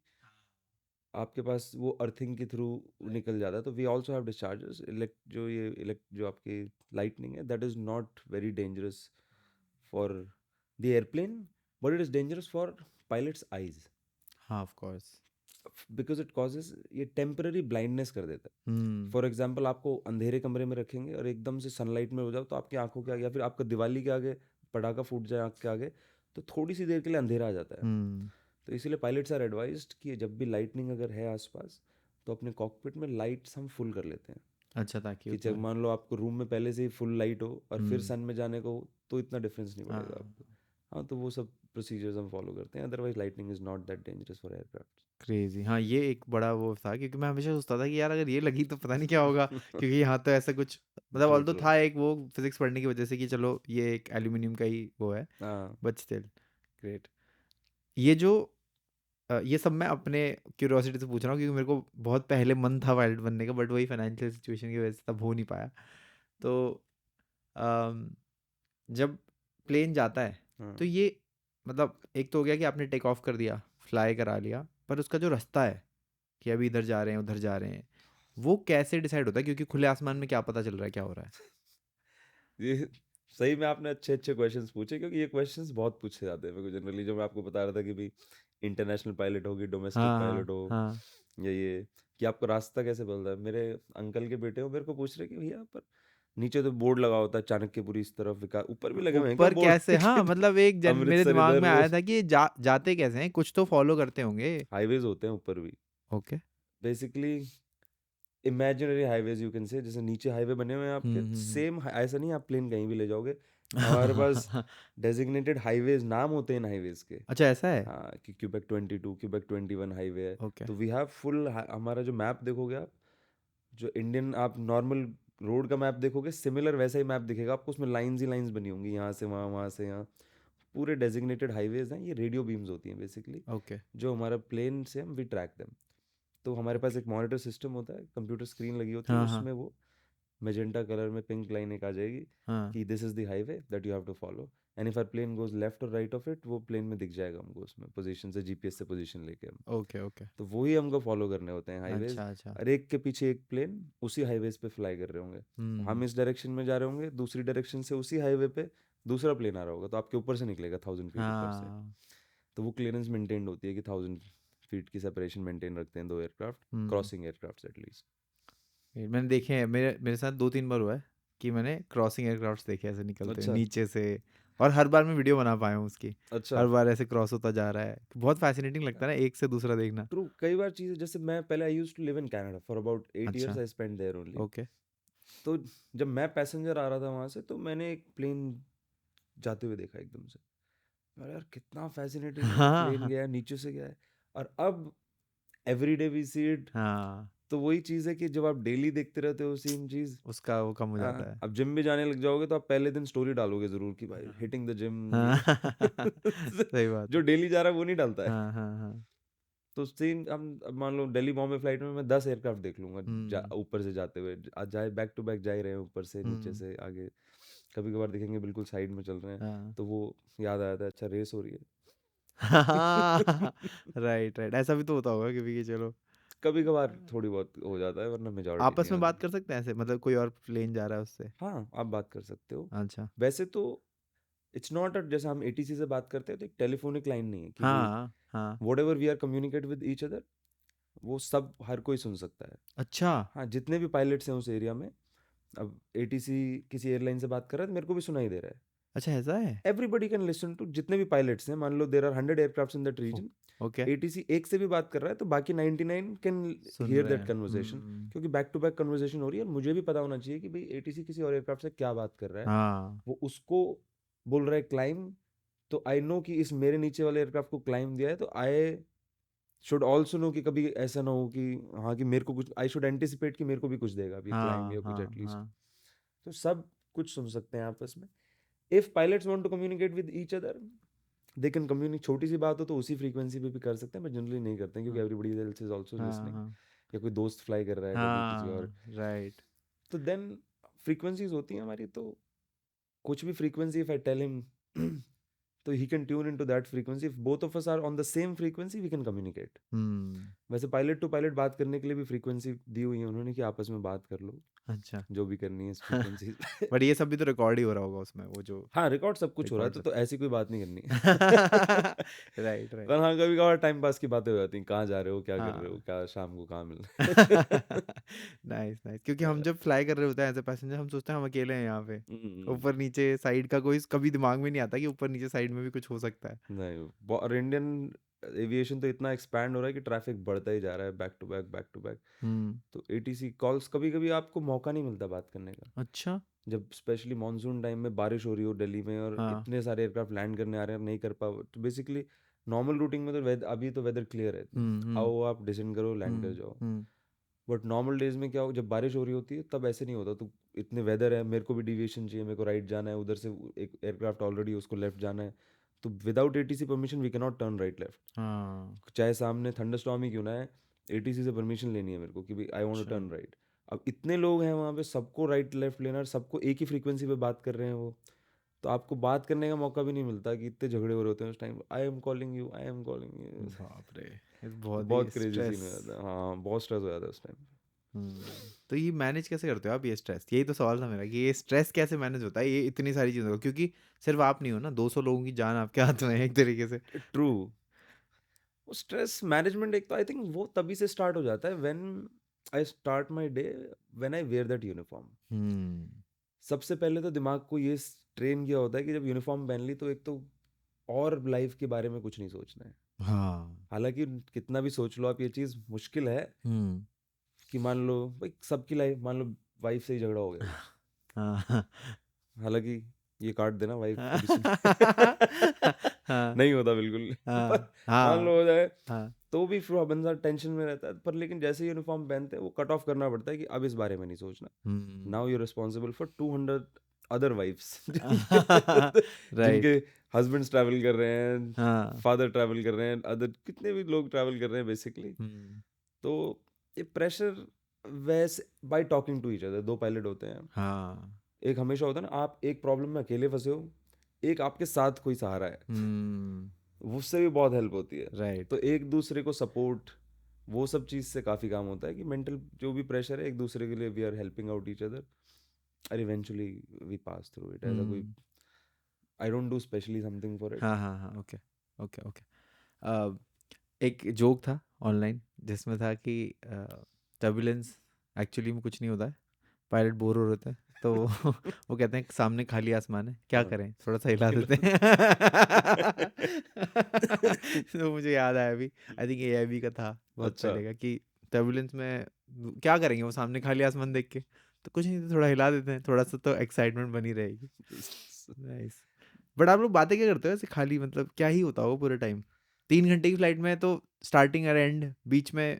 आपके पास वो अर्थिंग के थ्रू निकल जाता है, तो वी ऑल्सो हैव डिस्चार्जेस। जो आपकी लाइटनिंग है, that is not very dangerous for the airplane, but it is dangerous for pilots eyes, हाँ of course. Because it causes, ये टेम्पररी ब्लाइंडनेस कर देता है। हम्म। फॉर एग्जाम्पल, आपको अंधेरे कमरे में रखेंगे और एकदम से सनलाइट में हो जाओ तो आपकी आंखों के आगे, या फिर आपका दिवाली के आगे पटाखा फूट जाए आँख के आगे, तो थोड़ी सी देर के लिए अंधेरा आ जाता है। हम्म। तो इसीलिए पायलट्स आर एडवाइज्ड कि जब भी लाइटनिंग अगर है आसपास, तो अपने कॉकपिट में लाइट्स हम फुल कर लेते हैं, अच्छा, ताकि कि जब उतना। मान लो आपको रूम में पहले से ही फुल लाइट हो और फिर हम्म। सन में जाने को हो, तो इतना डिफरेंस नहीं पड़ेगा हाँ। आपको। हाँ, तो वो सब प्रोसीजर्स हम फॉलो करते हैं, otherwise lightning is not that dangerous for crazy, हाँ ये एक बड़ा वो था, क्योंकि मैं हमेशा सोचता था कि यार अगर ये लगी तो पता नहीं क्या होगा, एयरक्राफ्ट। क्योंकि यहाँ तो ऐसा कुछ, मतलब ट्रू ऑल तो ट्रू। था एक वो फिजिक्स पढ़ने की वजह से कि चलो ये एक एल्यूमिनियम का ही वो है, हाँ। But still great. ये जो ये सब मैं अपने क्यूरियोसिटी से पूछ रहा हूँ, क्योंकि मेरे को बहुत पहले मन था पायलट बनने का, बट वही फाइनेंशियल सिचुएशन की वजह से तब हो नहीं पाया। तो अम, जब प्लेन जाता है हाँ। तो ये, मतलब एक तो हो गया कि आपने टेक ऑफ कर दिया, फ्लाई करा लिया, पर उसका जो रास्ता है कि अभी इधर जा रहे हैं उधर जा रहे हैं, वो कैसे डिसाइड होता है? क्योंकि खुले आसमान में क्या पता चल रहा है क्या हो रहा है? ये सही में आपने अच्छे अच्छे क्वेश्चंस पूछे, क्योंकि ये क्वेश्चंस बहुत पूछे जाते हैं मेरे को जनरली। जो मैं आपको बता रहा था कि भाई इंटरनेशनल पायलट हो कि डोमेस्टिक हाँ पायलट हाँ हो, हाँ। ये कि आपको रास्ता कैसे बदलता है। मेरे अंकल के बेटे हो मेरे को पूछ रहे कि भैया पर नीचे तो बोर्ड लगा होता है, चाणक्यपुरी इस तरफ, विकास ऊपर भी लगे हुए हैं क्या ऊपर बोर्ड? कैसे, हाँ मतलब एक मेरे अमृतसर दिमाग इधर में वो आया था कि ये जाते कैसे हैं, कुछ तो फॉलो करते होंगे। हाईवेज होते हैं ऊपर भी, okay. Basically imaginary highways you can say. जैसे नीचे हाईवे बने हुए हैं आपके, सेम ऐसा नहीं आप प्लेन कहीं भी ले जाओगे, हमारे पास डेजिग्नेटेड हाईवेज नाम होते हैं इन हाईवेज के। अच्छा ऐसा है। हाँ, कि क्यूबेक 22, क्यूबेक 21 हाईवे है। ओके। तो वी हैव फुल, हमारा जो मैप देखोगे आप, जो इंडियन आप नॉर्मल रोड का मैप देखोगे, सिमिलर वैसा ही मैप दिखेगा आपको, उसमें लाइंस ही लाइंस बनी होंगी, यहाँ से वहाँ, वहाँ से यहाँ, पूरे डेजिग्नेटेड हाईवेज हैं। ये रेडियो बीम्स होती हैं बेसिकली, ओके। जो हमारा प्लेन से हम वी ट्रैक देम। तो हमारे पास ओके। एक मॉनिटर सिस्टम होता है, कंप्यूटर स्क्रीन लगी होती है, हाँ हाँ उसमें वो मेजेंटा कलर में पिंक लाइन एक आ जाएगी हाँ। कि this is the highway that you have to follow, and if our plane goes left और राइट ऑफ इट, वो प्लेन में दिख जाएगा हमको उसमें पोजीशन से, जीपीएस से पोजीशन लेके हम। Okay okay. तो वही हमको फॉलो करने होते हैं हाईवेज, अच्छा अच्छा। और एक के पीछे एक प्लेन उसी हाईवेज पे फ्लाई कर रहे होंगे। हम हम्म। इस डायरेक्शन में जा रहे होंगे, दूसरी डायरेक्शन से उसी हाईवे पे दूसरा प्लेन आ रहा होगा, तो आपके ऊपर से निकलेगा 1000 फीट ऊपर से। हाँ। तो वो क्लियरेंस मेंटेन्ड होती है कि 1000 फीट की सेपरेशन मेंटेन रखते हैं दो aircraft, hmm. Crossing aircraft at least. मैंने देखे हैं, मेरे मेरे साथ 2-3 बार हुआ है कि मैंने क्रॉसिंग एयरक्राफ्ट देखे ऐसे निकलते हुए अच्छा। नीचे से, और हर बार मैं वीडियो बना पाया हूँ उसकी। अच्छा। हर बार ऐसे क्रॉस होता जा रहा है, बहुत फैसिनेटिंग लगता है ना एक से दूसरा देखना। ट्रू, कई बार चीज़ें, जैसे मैं पहले I used to live in Canada for about 8 years, अच्छा। I spend there only. Okay. तो जब मैं पैसेंजर आ रहा था वहाँ से, तो मैंने एक प्लेन जाते हुए देखा एकदम से। अरे यार कितना फैसिनेटिंग है, हाँ प्लेन हाँ गया है, नीचे से गया है। और अब every day we see it हाँ। तो वही चीज़ है कि जब आप डेली देखते रहते हो सेम चीज़, उसका वो कम हो जाता है। अब जिम भी जाने लग जाओगे तो आप पहले दिन स्टोरी डालोगे ज़रूर कि भाई हाँ। हिटिंग द जिम हाँ। ये सही बात जो है। डेली जा रहा है वो नहीं डालता है। हाँ, हाँ, हाँ। तो सेम हम अब मान लो दिल्ली बॉम्बे फ्लाइट में मैं 10 एयरक्राफ्ट देख लूँगा हुँ, ऊपर से जाते हुए। जाए बैक टू बैक जा ही रहे हैं ऊपर से, नीचे हुँ। से, आगे। कभी-कभार दिखेंगे बिल्कुल साइड में चल रहे हैं, हाँ। तो वो याद आ जाता है, अच्छा रेस हो रही है। हाँ, राइट, राइट। ऐसा भी तो होता होगा कभी कि चलो कभी-कभार थोड़ी बहुत हो जाता है वरना मेजॉरिटी नहीं आपस में होता। बात कर सकते हैं ऐसे? मतलब कोई और प्लेन जा रहा है उससे? हाँ, आप बात कर सकते हो। अच्छा। वैसे तो इट्स नॉट जैसे हम एटीसी से बात करते हैं तो एक टेलीफोनिक लाइन नहीं है कि भाई हाँ, हाँ। Whatever we are communicate with each other, वो सब हर कोई सुन सकता है। अच्छा! हाँ, जितने भी पायलट्स हैं उस एरिया में, अब एटीसी किसी एयरलाइन से बात कर रहा है तो मेरे को भी सुनाई दे रहा है। अच्छा ऐसा है? एवरीबडी कैन लिसन टू, जितने भी पायलट्स हैं, मान लो there are 100 aircraft in that ओ रीजन, ओके, एटीसी एक से भी बात कर रहा है तो बाकी 99 कैन सुन हियर रहे दैट हैं। कन्वर्सेशन, क्योंकि बैक टू बैक कन्वर्सेशन हो रही है और मुझे भी पता होना चाहिए कि भाई एटीसी किसी और एयरक्राफ्ट से क्या बात कर रहा है। हाँ, वो उसको बोल रहा है क्लाइम, तो आई नो कि इस मेरे नीचे वाले एयरक्राफ्ट को क्लाइम दिया है, तो आई शुड ऑल्सो नो कि कभी ऐसा ना हो कि हाँ कि मेरे को कुछ, आई शुड एंटिसिपेट कि मेरे को भी कुछ देगा अभी क्लाइम हाँ, या कुछ हाँ, एटलीस्ट। हाँ। तो सब कुछ सुन सकते हैं आपस में। If pilots want to communicate with each other they can communicate, छोटी सी बात हो तो उसी फ्रीक्वेंसी पे भी कर सकते हैं, बट जनरली नहीं करते हैं क्योंकि हाँ, एवरीबडी एल्स इज आल्सो हाँ, लिसनिंग, हाँ। या कोई दोस्त फ्लाई कर रहा है कभी किसी और। हाँ, राइट। तो देन फ्रीक्वेंसीज होती हैं हमारी, तो कुछ भी frequency if I tell him तो he can tune into that frequency. If both of us are on the same frequency we can communicate. हुँ, वैसे पायलट टू पायलट बात करने के लिए भी फ्रीक्वेंसी दी हुई है उन्होंने कि आपस में बात कर लो अच्छा। जो भी करनी है इस फ्रीक्वेंसी पे। बट ये सब भी तो रिकॉर्ड ही हो रहा होगा उसमें, वो जो हाँ, रिकॉर्ड सब कुछ हो रहा है, रिकॉर्ड सब। तो ऐसी कोई बात नहीं करनी है। Right, right. पर हाँ, कभी कभार टाइम पास की बातें हो जाती हैं, कहाँ जा रहे हो, क्या कर रहे हो, हाँ। क्या शाम को कहाँ मिलना है। Nice, nice. क्योंकि हम जब फ्लाई कर रहे होते हैं एज़ अ पैसेंजर हम सोचते हैं हम अकेले हैं यहाँ पे। हम्म, ऊपर-नीचे साइड का कोई कभी दिमाग में नहीं आता कि ऊपर-नीचे साइड में भी कुछ हो सकता है। नहीं, और इंडियन एविएशन तो इतना एक्सपैंड हो रहा है कि ट्रैफिक बढ़ता ही जा रहा है, back to back back to back. हुँ। तो एटीसी कॉल्स कभी कभी आपको मौका नहीं मिलता बात करने का, अच्छा। जब स्पेशली मानसून टाइम में बारिश हो रही हो दिल्ली में और हाँ। इतने सारे एयरक्राफ्ट लैंड करने आ रहे हैं, नहीं कर पाओ, तो बेसिकली नॉर्मल रूटिंग में तो अभी तो वेदर क्लियर है, हुँ, हुँ, आओ आप डिसेंड करो लैंड कर हुँ, जाओ। हुँ। बट नॉर्मल डेज में क्या हो, जब बारिश हो रही होती है तब ऐसे नहीं होता, तो इतने वेदर है, मेरे को भी डिविएशन चाहिए, मेरे को राइट जाना है, उधर से एक एयरक्राफ्ट ऑलरेडी उसको लेफ्ट जाना है, तो without ATC permission we can not turn right left, हाँ। चाहे सामने थंडरस्टॉर्म ही क्यों ना है, एटीसी से परमिशन लेनी है मेरे को कि भाई आई वांट टू अच्छा। Turn right. अब इतने लोग हैं वहाँ पे, सबको राइट लेफ्ट लेना है, सबको एक ही फ्रीक्वेंसी पे बात कर रहे हैं वो, तो आपको बात करने का मौका भी नहीं मिलता कि इतने झगड़े हो रहे होते हैं उस time, I am calling you, I am calling you. बाप रे! ये तो बहुत ही बहुत क्रेजी स्ट्रेस। सीन हो जाता है, हाँ बहुत स्ट्रेस हो जाता है उस टाइम। तो ये मैनेज कैसे करते हो आप ये स्ट्रेस? यही तो सवाल था मेरा कि ये स्ट्रेस कैसे मैनेज होता है ये इतनी सारी चीज़ों का? क्योंकि सिर्फ आप नहीं हो ना, 200 लोगों की जान आपके हाथ में है एक तरीके से। ट्रू, वो स्ट्रेस मैनेजमेंट एक तो आई थिंक वो तभी से स्टार्ट हो जाता है when I start my day, when I wear that uniform. हुँ। सबसे पहले तो दिमाग को ये ट्रेन किया होता है कि जब यूनिफॉर्म पहन ली तो एक तो और लाइफ के बारे में कुछ नहीं सोचना है। हाँ। हालांकि कितना भी सोच लो आप, ये चीज़ मुश्किल है हुँ। कि मान लो भाई सबकी लाइफ, मान लो वाइफ से ही झगड़ा हो गया भाई, हाँ। हालांकि ये काट देना वाइफ कभी सुन हाँ, नहीं होता बिल्कुल पर हाँ, मान लो हाँ, हो जाए हाँ। तो भी फिर बंदा टेंशन में रहता है, पर लेकिन जैसे यूनिफॉर्म पहनते हैं वो कट ऑफ करना पड़ता है कि अब इस बारे में नहीं सोचना। हुँ। Now you responsible for 200 other wives जिनके राइट। हस्बैंड्स ट्रैवल कर रहे हैं, हाँ। फादर ट्रैवल कर रहे हैं, अदर कितने भी लोग ट्रैवल कर रहे हैं बेसिकली। हुँ। तो ये प्रेशर वैसे by talking to each other, दो पायलट होते हैं, हाँ। एक हमेशा होता है ना, आप एक प्रॉब्लम में अकेले फंसे हो, एक आपके साथ कोई सहारा है, हुँ। उससे भी बहुत हेल्प होती है। राइट। तो एक दूसरे को सपोर्ट, वो सब चीज़ से काफ़ी काम होता है कि मेंटल जो भी प्रेशर है एक दूसरे के लिए we are helping out each other, और eventually we pass through it. ऐसा कोई हुँ। I don't do specially something for it. हाँ, हाँ, हाँ। Okay, okay, okay. अ, एक जोक था ऑनलाइन जिसमें था कि टर्बुलेंस एक्चुअली में कुछ नहीं होता है, पायलट बोर हो रहे थे तो वो कहते हैं सामने खाली आसमान है, क्या हाँ करें? थोड़ा-सा हिला देते हैं। तो मुझे याद आया अभी, आई थिंक एआईबी का था बहुत अच्छा। पहले का कि टर्बुलेंस में क्या करेंगे वो सामने खाली आसमान देख के? तो कुछ नहीं, तो थोड़ा हिला देते हैं, थोड़ा-सा तो एक्साइटमेंट बनी रहेगी। नाइस। बट आप लोग बातें क्या करते हो ऐसे खाली, मतलब क्या ही होता होगा पूरे टाइम? 3 घंटे की फ्लाइट में तो स्टार्टिंग और एंड बीच में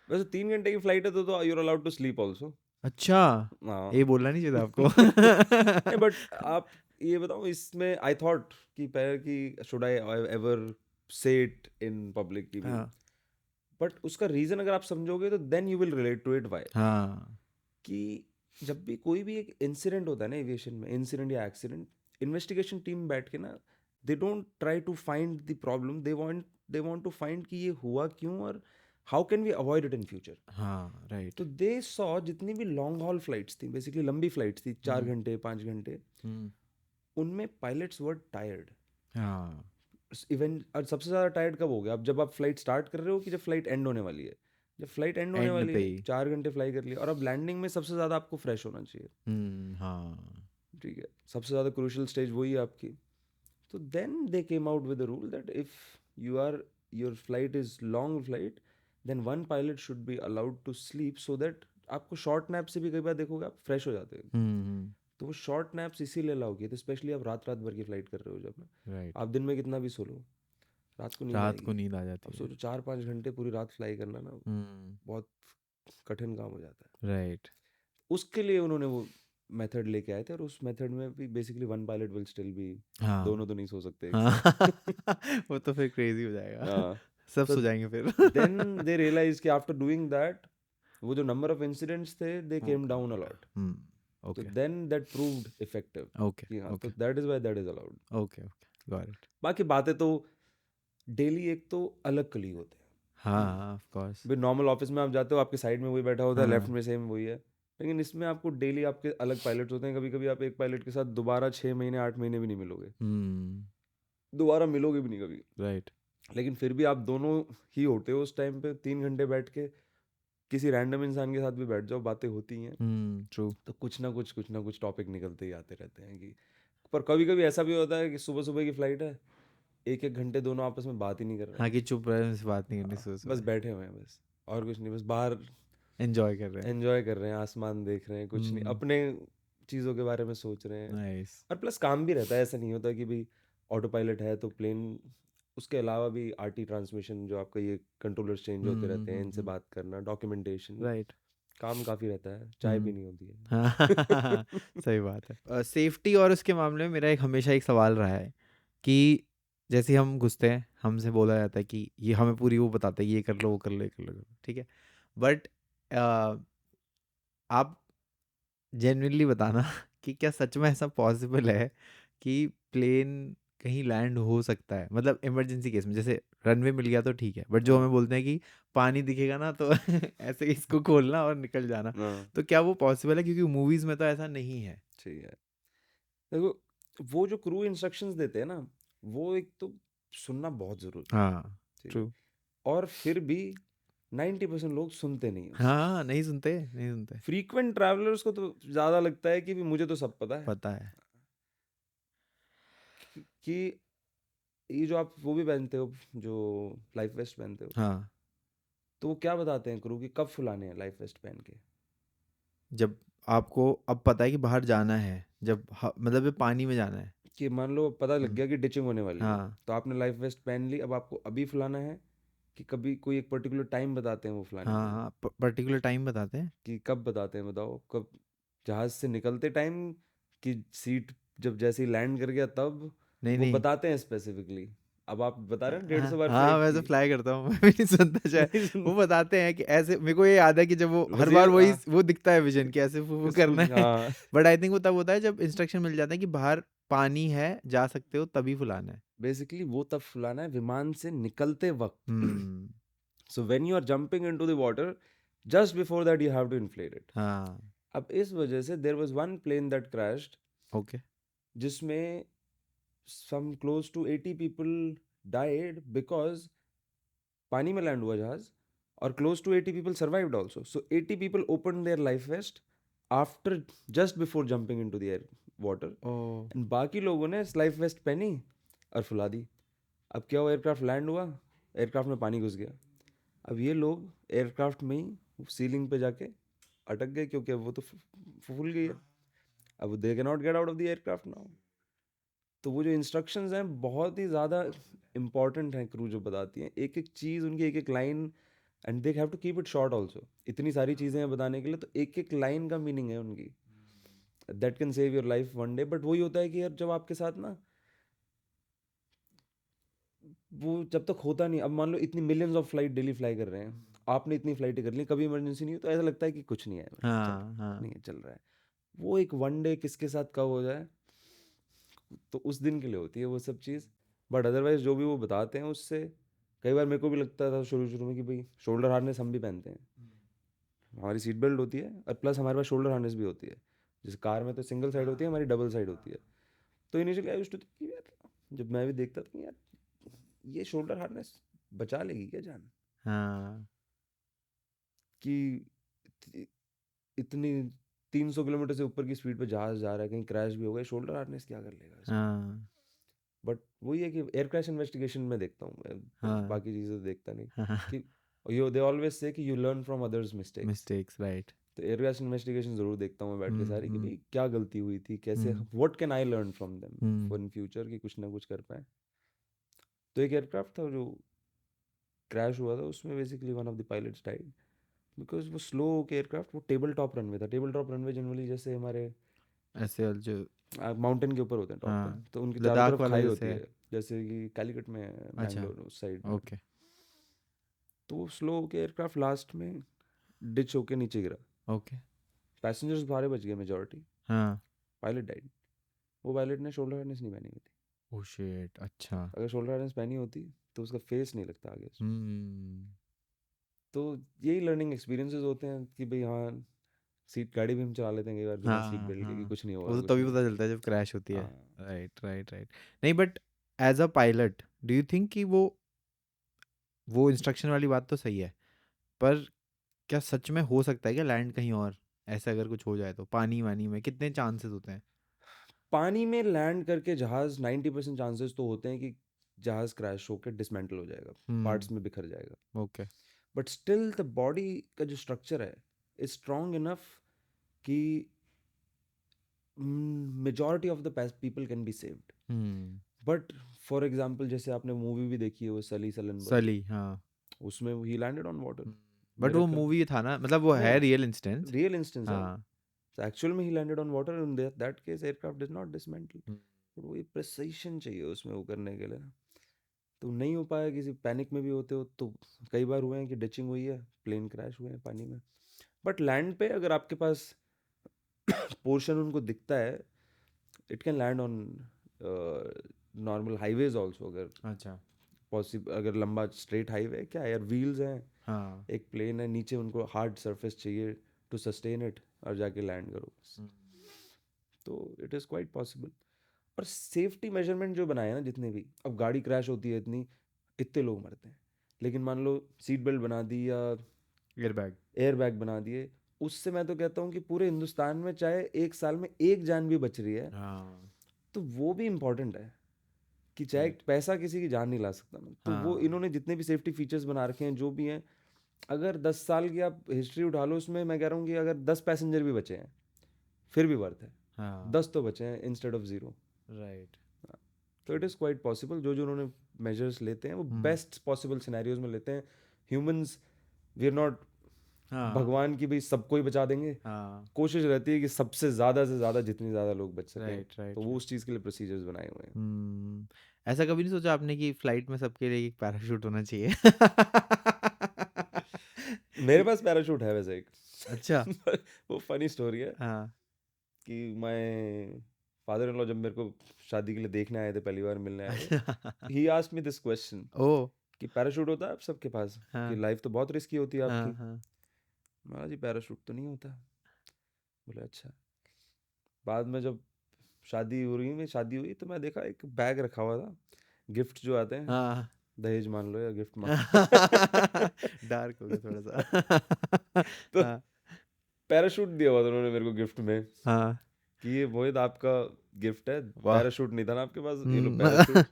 वैसे 3 घंटे की फ्लाइट है तो you are allowed to sleep also. अच्छा, हाँ। ये बोलना नहीं चाहिए था नहीं आपको। बट आप ये बताओ, इसमें आई थॉट कि पहले कि शुड आई एवर से इट इन पब्लिक की भी, हाँ, बट उसका रीजन अगर आप समझोगे तो then you will relate to it, why हाँ, कि जब भी कोई भी एक इंसिडेंट होता है ना एविएशन में, इंसिडेंट या एक्सीडेंट, इन्वेस्टिगेशन टीम बैठ के ना, they don't try to find the problem, they want to find कि ये हुआ क्यों और how can we avoid it in future. हाँ, राइट। तो दे सॉ जितनी भी लॉन्ग हॉल फ्लाइट्स थी, बेसिकली लंबी फ्लाइट्स थी, 4 घंटे 5 घंटे, हुँ, उनमें पायलट्स वर टायर्ड हाँ, इवन। और सबसे ज़्यादा टायर्ड कब हो गया, अब जब आप फ्लाइट स्टार्ट कर रहे हो कि जब फ्लाइट एंड होने वाली है। जब फ्लाइट एंड होने एंड वाली पे है, ही। 4 घंटे फ्लाई कर लिया, और अब लैंडिंग में सबसे ज़्यादा आपको फ्रेश होना चाहिए। हाँ, ठीक है, सबसे ज़्यादा क्रूशियल स्टेज वही है आपकी। तो then they came out with the rule that if you are your flight is long flight, then one pilot should be allowed to sleep, so that आपको शॉर्ट नैप से भी कई बार देखोगे आप फ्रेश हो जाते हैं। हुँ, तो वो शॉर्ट नैप्स इसीलिए अलाउ किए थे, स्पेशली आप रात रात भर की फ्लाइट कर रहे हो जब ना, राइट, आप दिन में कितना भी सो लो, रात को नींद रात को आएगी। नींद आ अब जाती है। सोचो 4-5 घंटे पूरी रात फ्लाई करना ना, हुँ, बहुत कठिन काम हो जाता है। राइट, उसके लिए उन्होंने वो मेथड लेके आए थे, और उस मेथड में भी basically one pilot will still be, हाँ, दोनों तो नहीं सो सकते एक हाँ। साथ। वो तो फिर क्रेज़ी हो जाएगा। हाँ, सब तो सो जाएँगे फिर। देन दे रियलाइज कि आफ्टर डूइंग दैट, वो जो नंबर ऑफ इंसिडेंट्स थे दे वो केम कम हो डाउन गया। अलॉट। तो okay, then that proved effective okay, कि हाँ, तो okay, that is why that is allowed. Okay, okay, got it. बाकी बातें तो डेली एक तो अलग कलीग होते हाँ, हैं। हाँ, ऑफ़ कोर्स। भाई नॉर्मल ऑफिस में आप जाते हो, आपके साइड में वही बैठा होता है, लेफ्ट हाँ, में सेम वही है। लेकिन इसमें आपको डेली आपके अलग पायलट्स होते हैं, कभी कभी आप एक पायलट के साथ दोबारा 6 महीने 8 महीने भी नहीं मिलोगे, हुँ, दोबारा मिलोगे भी नहीं कभी। राइट, लेकिन फिर भी आप दोनों ही होते हो उस टाइम पे, 3 घंटे बैठ के किसी रैंडम इंसान के साथ भी बैठ जाओ, बातें होती हैं। ट्रू। तो कुछ ना कुछ टॉपिक निकलते ही आते रहते हैं कि, पर कभी कभी ऐसा भी होता है कि सुबह सुबह की फ्लाइट है, 1-1 घंटे दोनों आपस में बात ही नहीं कर रहे हाँ, हैं। कि चुप रहे, उनसे बात नहीं करनी हाँ, बस सुबह-सुबह। बैठे हुए हैं बस, और कुछ नहीं, बस बाहर एन्जॉय कर रहे हैं। एंजॉय कर रहे हैं, आसमान देख रहे हैं, कुछ नहीं, हुँ, अपने चीज़ों के बारे में सोच रहे हैं। नाइस। और प्लस काम भी रहता है, ऐसा नहीं होता कि भाई ऑटो पायलट है तो प्लेन, उसके अलावा भी आरटी ट्रांसमिशन, जो आपका ये कंट्रोलर्स चेंज होते रहते हैं, इनसे बात करना, डॉक्यूमेंटेशन, राइट। काम काफ़ी रहता है, चाय हुँ। पीनी होती हाँ, है। सही बात है। सेफ्टी और उसके मामले में मेरा एक हमेशा एक सवाल रहा है कि जैसे ही हम घुसते हैं, हमसे बोला जाता है कि ये हमें पूरी वो बताता है, ये कर लो, वो कर लो, ये कर लो, ठीक है? बट आप जेन्युइनली बताना कि क्या सच में ऐसा पॉसिबल है कि प्लेन कहीं लैंड हो सकता है? मतलब इमरजेंसी केस में, जैसे रनवे मिल गया तो ठीक है, बट जो हाँ, हमें बोलते हैं कि पानी दिखेगा ना तो ऐसे इसको खोलना और निकल जाना, हाँ, तो क्या वो पॉसिबल है? क्योंकि मूवीज़ में तो ऐसा नहीं है। ठीक है। देखो, वो जो क्रू इंस्ट्रक्शंस देते हैं ना, वो एक तो सुनना बहुत ज़रूरी है। हाँ, ठीक है, ट्रू। और फिर भी 90% लोग सुनते नहीं उसको। हाँ, नहीं सुनते, नहीं सुनते। फ्रीक्वेंट ट्रैवलर्स को तो ज़्यादा लगता है कि भी मुझे तो सब पता है, पता है। कि ये जो आप वो भी पहनते हो, जो लाइफ वेस्ट पहनते हो, हाँ, तो वो क्या बताते हैं क्रू कि कब फुलाने हैं लाइफ वेस्ट पहन के। जब आपको अब पता है कि बाहर जाना है, जब मतलब ये पानी में जाना है। कि मान लो पता लग हुँ, गया कि डिचिंग होने वाली है, हाँ, तो आपने लाइफ वेस्ट पहन ली, अब आपको अभी फुलाना है कि कभी, कोई एक पर्टिकुलर टाइम बताते हैं वो फुलाने के हाँ, लिए, हाँ, पर्टिकुलर टाइम बताते हैं। कि कब बताते हैं बताओ, कब जहाज़ से निकलते टाइम, कि सीट जब जैसे ही लैंड कर गया तब, नहीं, वो नहीं। बताते हैं स्पेसिफिकली। अब आप बता रहे हैं हाँ, 150 बार हाँ, फ्लाइट मैं की। तो फ्लाई करता हूँ। मैं भी नहीं सुनता शायद। नहीं सुन, वो बताते हैं कि ऐसे, मेरे को ये याद है कि जब वो हर बस ये बार वही वो दिखता है विज़न कि ऐसे फू-फू इसको, करना है। हाँ। बट आई थिंक वो तब होता है जब इंस्ट्रक्शन मिल जाता है कि बाहर पानी है, जा सकते हो, तभी फुलाना है। बेसिकली वो तब फुलाना है विमान से निकलते वक्त। हुँ, so when you are jumping into the water, just before that you have to inflate it. हाँ, अब इस वजह से there was one plane that crashed, okay. जिसमें some close to 80 people died, because पानी में लैंड हुआ जहाज, और close to 80 people survived also. So 80 people open their life vest after, just before jumping into the air water, oh! And बाकी लोगों ने लाइफ वेस्ट पहनी और फुला दी। अब क्या हुआ, एयरक्राफ्ट लैंड हुआ, एयरक्राफ्ट में पानी घुस गया। अब ये लोग एयरक्राफ्ट में ही सीलिंग पे जाके अटक गए, क्योंकि अब वो तो फूल गई है, अब they can not get out of the aircraft now. तो वो जो इंस्ट्रक्शंस हैं बहुत ही ज़्यादा इंपॉर्टेंट हैं, क्रू जो बताती हैं, एक एक चीज़ उनकी, एक एक line and they have to keep it short also. इतनी सारी चीज़ें हैं बताने के लिए, तो एक एक लाइन का मीनिंग है उनकी, that can save your life one day. But वही होता है कि यार जब आपके साथ ना वो जब तक होता नहीं, अब मान लो इतनी millions of flight daily fly कर रहे हैं, आपने इतनी फ्लाइटें कर ली, कभी इमरजेंसी नहीं हो तो ऐसा लगता है कि कुछ नहीं है, चल हाँ कुछ हाँ नहीं है, चल रहा है। वो एक वन डे किसके साथ कब हो जाए, तो उस दिन के लिए होती है वो सब चीज़। बट अदरवाइज जो भी वो बताते हैं उससे, कई बार मेरे को भी लगता था शुरू शुरू में कि भाई शोल्डर हार्नेस हम भी पहनते हैं, हमारी सीट बेल्ट होती है और प्लस हमारे पास शोल्डर हार्नेस भी होती है। जैसे कार में तो सिंगल साइड होती है, हमारी डबल साइड होती है। तो initially I used to think यार, जब मैं भी देखता था कि यार ये शोल्डर हार्नेस बचा लेगी क्या जान, हाँ कि इत- इतनी 300 किलोमीटर से ऊपर की स्पीड पे जहाज जा रहा है, कहीं क्रैश भी हो गया, शोल्डर हार्नेस क्या कर लेगा इसमें। हाँ बट वही है कि एयर क्रैश इन्वेस्टिगेशन में देखता हूँ मैं, हाँ बाकी चीज़ें तो देखता नहीं। हाँ कि यू दे ऑलवेज से कि you learn from others mistakes. Mistakes right. तो एयर क्रैश इन्वेस्टिगेशन ज़रूर देखता हूँ मैं बैठ के सारी, कि हम्म भाई क्या गलती हुई थी, कैसे, hmm what can I learn from them hmm for in future, कि कुछ ना कुछ कर पाए। तो एक एयरक्राफ्ट था जो क्रैश हुआ था, उसमें basically one of the pilots died because वो स्लो के एयरक्राफ्ट, वो टेबल टॉप रनवे था। टेबल टॉप रनवे जनरली जैसे हमारे ऐसे जो माउंटेन के ऊपर होते हैं टॉप पे, हाँ तो उनके चारों लद्दाख तरफ वाला खाई जैसे होती है। है, जैसे कि कैलिकट में, अच्छा मैंगलोर उस साइड में। ओके तो वो स्लो के एयरक्राफ्ट लास्ट में डिच होके नीचे गिरा, ओके पैसेंजर्स बाहर बच गए मेजोरिटी, हाँ पायलट डाइड। वो पायलट ने शोल्डर हार्नेस नहीं पहनी हुई थी। ओ शिट अच्छा अगर शोल्डर हार्नेस पहनी होती तो उसका फेस नहीं लगता आगे उसमें। हम्म तो यही लर्निंग एक्सपीरियंसेस होते हैं कि भाई हाँ, सीट गाड़ी भी हम चला लेते हैं कई बार बिना सीट हाँ बेल्ट के, कि हाँ कुछ नहीं वो होगा तो कुछ तभी नहीं पता होगा। चलता है जब क्रैश होती है। हाँ, राइट राइट राइट। नहीं but as a pilot do you think कि वो इंस्ट्रक्शन वाली बात तो सही है, पर क्या सच में हो सकता है क्या लैंड कहीं और, ऐसा अगर कुछ हो जाए तो पानी वानी में कितने चांसेस होते हैं? पानी में लैंड करके जहाज 90% चांसेस तो होते हैं कि जहाज क्रैश होकर डिसमेंटल हो जाएगा, पार्ट्स में बिखर जाएगा। Okay but still the body का जो स्ट्रक्चर है इज स्ट्रांग इनफ कि majority of the people can be saved. Hmm but for example जैसे आपने मूवी भी देखी है वो सली सलनबर्ग, सली हाँ उसमें ही लैंडेड ऑन वाटर, बट वो मिरेकल। मूवी था ना, मतलब वो हाँ, है रियल इंस्टेंस। रियल इंस्टेंस है। हाँ So एक्चुअल में ही landed on water, in that case aircraft did not dismantle. Hmm, but वो प्रिसिशन चाहिए उसमें वो करने के लिए ना, तो नहीं हो पाया। किसी पैनिक में भी होते हो तो कई बार हुए हैं कि डिचिंग हुई है, प्लेन क्रैश हुए हैं पानी में। बट लैंड पे अगर आपके पास पोर्शन उनको दिखता है, it can land on normal highways also. अगर अच्छा पॉसिबल, अगर लंबा स्ट्रेट हाईवे, क्या है यार, व्हील्स हैं, हाँ एक प्लेन है, नीचे उनको हार्ड सरफेस चाहिए टू सस्टेन इट, और जाके लैंड करो बस। हम्म, तो इट इज़ क्वाइट पॉसिबल। और सेफ्टी मेजरमेंट जो बनाए हैं ना जितने भी, अब गाड़ी क्रैश होती है इतनी, इतने लोग मरते हैं, लेकिन मान लो सीट बेल्ट बना दी या एयरबैग एयर बैग बना दिए, उससे मैं तो कहता हूँ कि पूरे हिंदुस्तान में चाहे एक साल में एक जान भी बच रही है, हाँ तो वो भी इम्पोर्टेंट है। कि चाहे राइट पैसा किसी की जान नहीं ला सकता ना, तो वो हाँ इन्होंने जितने भी सेफ्टी फीचर्स बना रखे हैं जो भी हैं, अगर 10 साल की आप हिस्ट्री उठा लो, उसमें मैं कह रहा हूँ कि अगर 10 पैसेंजर भी बचे हैं फिर भी वर्थ है। हाँ 10 तो बचे हैं इंस्टेड ऑफ 0। राइट तो इट इज़ क्वाइट पॉसिबल, जो जो उन्होंने मेजर्स लेते हैं वो हम्म बेस्ट पॉसिबल सिनेरियोज में लेते हैं। ह्यूमंस, वी आर नॉट हाँ भगवान की भी सबको ही बचा देंगे। हाँ कोशिश रहती है कि सबसे ज़्यादा से ज़्यादा जितनी ज़्यादा लोग बच सकें, राइट तो राइट वो राइट उस चीज़ के लिए प्रोसीजर्स बनाए हुए हैं। ऐसा कभी नहीं सोचा आपने कि फ्लाइट में सबके लिए एक पैराशूट होना चाहिए? मेरे पास पैराशूट है वैसे एक। अच्छा वो फनी स्टोरी है हाँ कि मैं फादर इन लॉ जब मेरे को शादी के लिए देखने आए थे, पहली बार मिलने आए थे, he asked me this question oh कि पैराशूट होता है आप सबके पास, कि हाँ लाइफ तो बहुत रिस्की होती है हाँ आपकी। हाँ महाराज जी पैराशूट तो नहीं होता। बोले अच्छा। बाद में जब शादी हुई तो मैं देखा एक बैग रखा हुआ था, गिफ्ट जो आते हैं, हाँ दहेज मान लो या गिफ्ट मान लो। डार्क हो गया थोड़ा सा। तो हाँ पैराशूट दिया हुआ था उन्होंने मेरे को गिफ्ट में, हाँ कि ये मोहित आपका गिफ्ट है। वाह पैराशूट नहीं था ना आपके पास, ये लो हम्म, पैराशूट।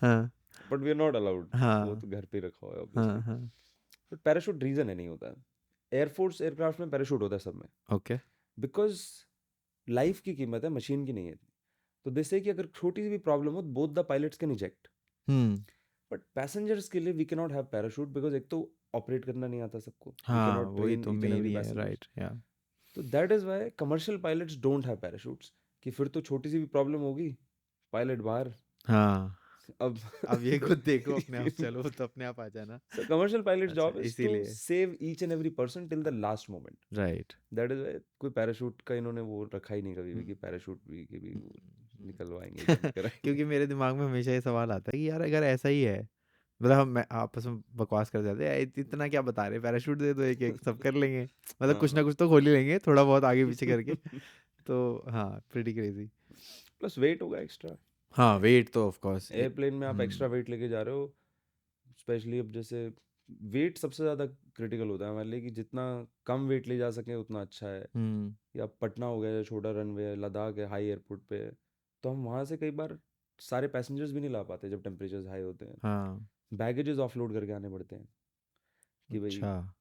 हाँ but we are not allowed, वो हाँ तो घर पे ही रखा हुआ है हाँ ऑब्वियसली। हाँ बट पैराशूट रीजन है नहीं होता है। एयरफोर्स एयरक्राफ्ट में पैराशूट होता है सब में, ओके बिकॉज लाइफ की कीमत है, मशीन की नहीं है। तो जैसे कि अगर छोटी सी भी प्रॉब्लम हो, both the pilots can eject. Hmm but passengers के लिए we can not have parachute, because एक तो ऑपरेट करना नहीं आता सबको, यू कैन हाँ नॉट वही train to each and man every ही है, पैसेंजर। राइट या तो that is why commercial pilots don't have parachutes, कि फिर तो छोटी सी भी प्रॉब्लम होगी, पायलट बाहर। हाँ अब अब ये खुद देखो अपने आप, चलो वो तो अपने आप आ जाना। so commercial pilot's अच्छा job is to इसीलिए, save each and every person till the last moment. Right. That is कोई पैराशूट का इन्होंने वो रखा ही नहीं कभी भी, कि पैराशूट भी कि भी वो निकलवाएंगे जो भी कराएंगे। क्योंकि मेरे दिमाग में हमेशा ये सवाल आता है कि यार अगर ऐसा ही है, मतलब हम आपस में बकवास कर जाते हैं, इतना क्या बता रहे, पैराशूट दे दो एक एक, सब कर लेंगे, मतलब कुछ ना हाँ कुछ तो खोल ही लेंगे थोड़ा बहुत आगे पीछे करके। तो हाँ प्रीटी क्रेजी। प्लस वेट होगा एक्स्ट्रा, हाँ वेट तो ऑफ कोर्स। एयरप्लेन में आप एक्स्ट्रा वेट लेके जा रहे हो, स्पेशली अब जैसे वेट सबसे ज़्यादा क्रिटिकल होता है हमारे लिए, कि जितना कम वेट ले जा सकें उतना अच्छा है। या पटना हो गया, या छोटा रनवे है, लद्दाख है, हाई एयरपोर्ट पे है, तो हम वहाँ से कई बार सारे पैसेंजर्स भी नहीं ला पाते जब टेम्परेचर्स हाई होते हैं, हाँ बैगेजेस ऑफलोड करके आने पड़ते हैं, कि भाई अच्छा।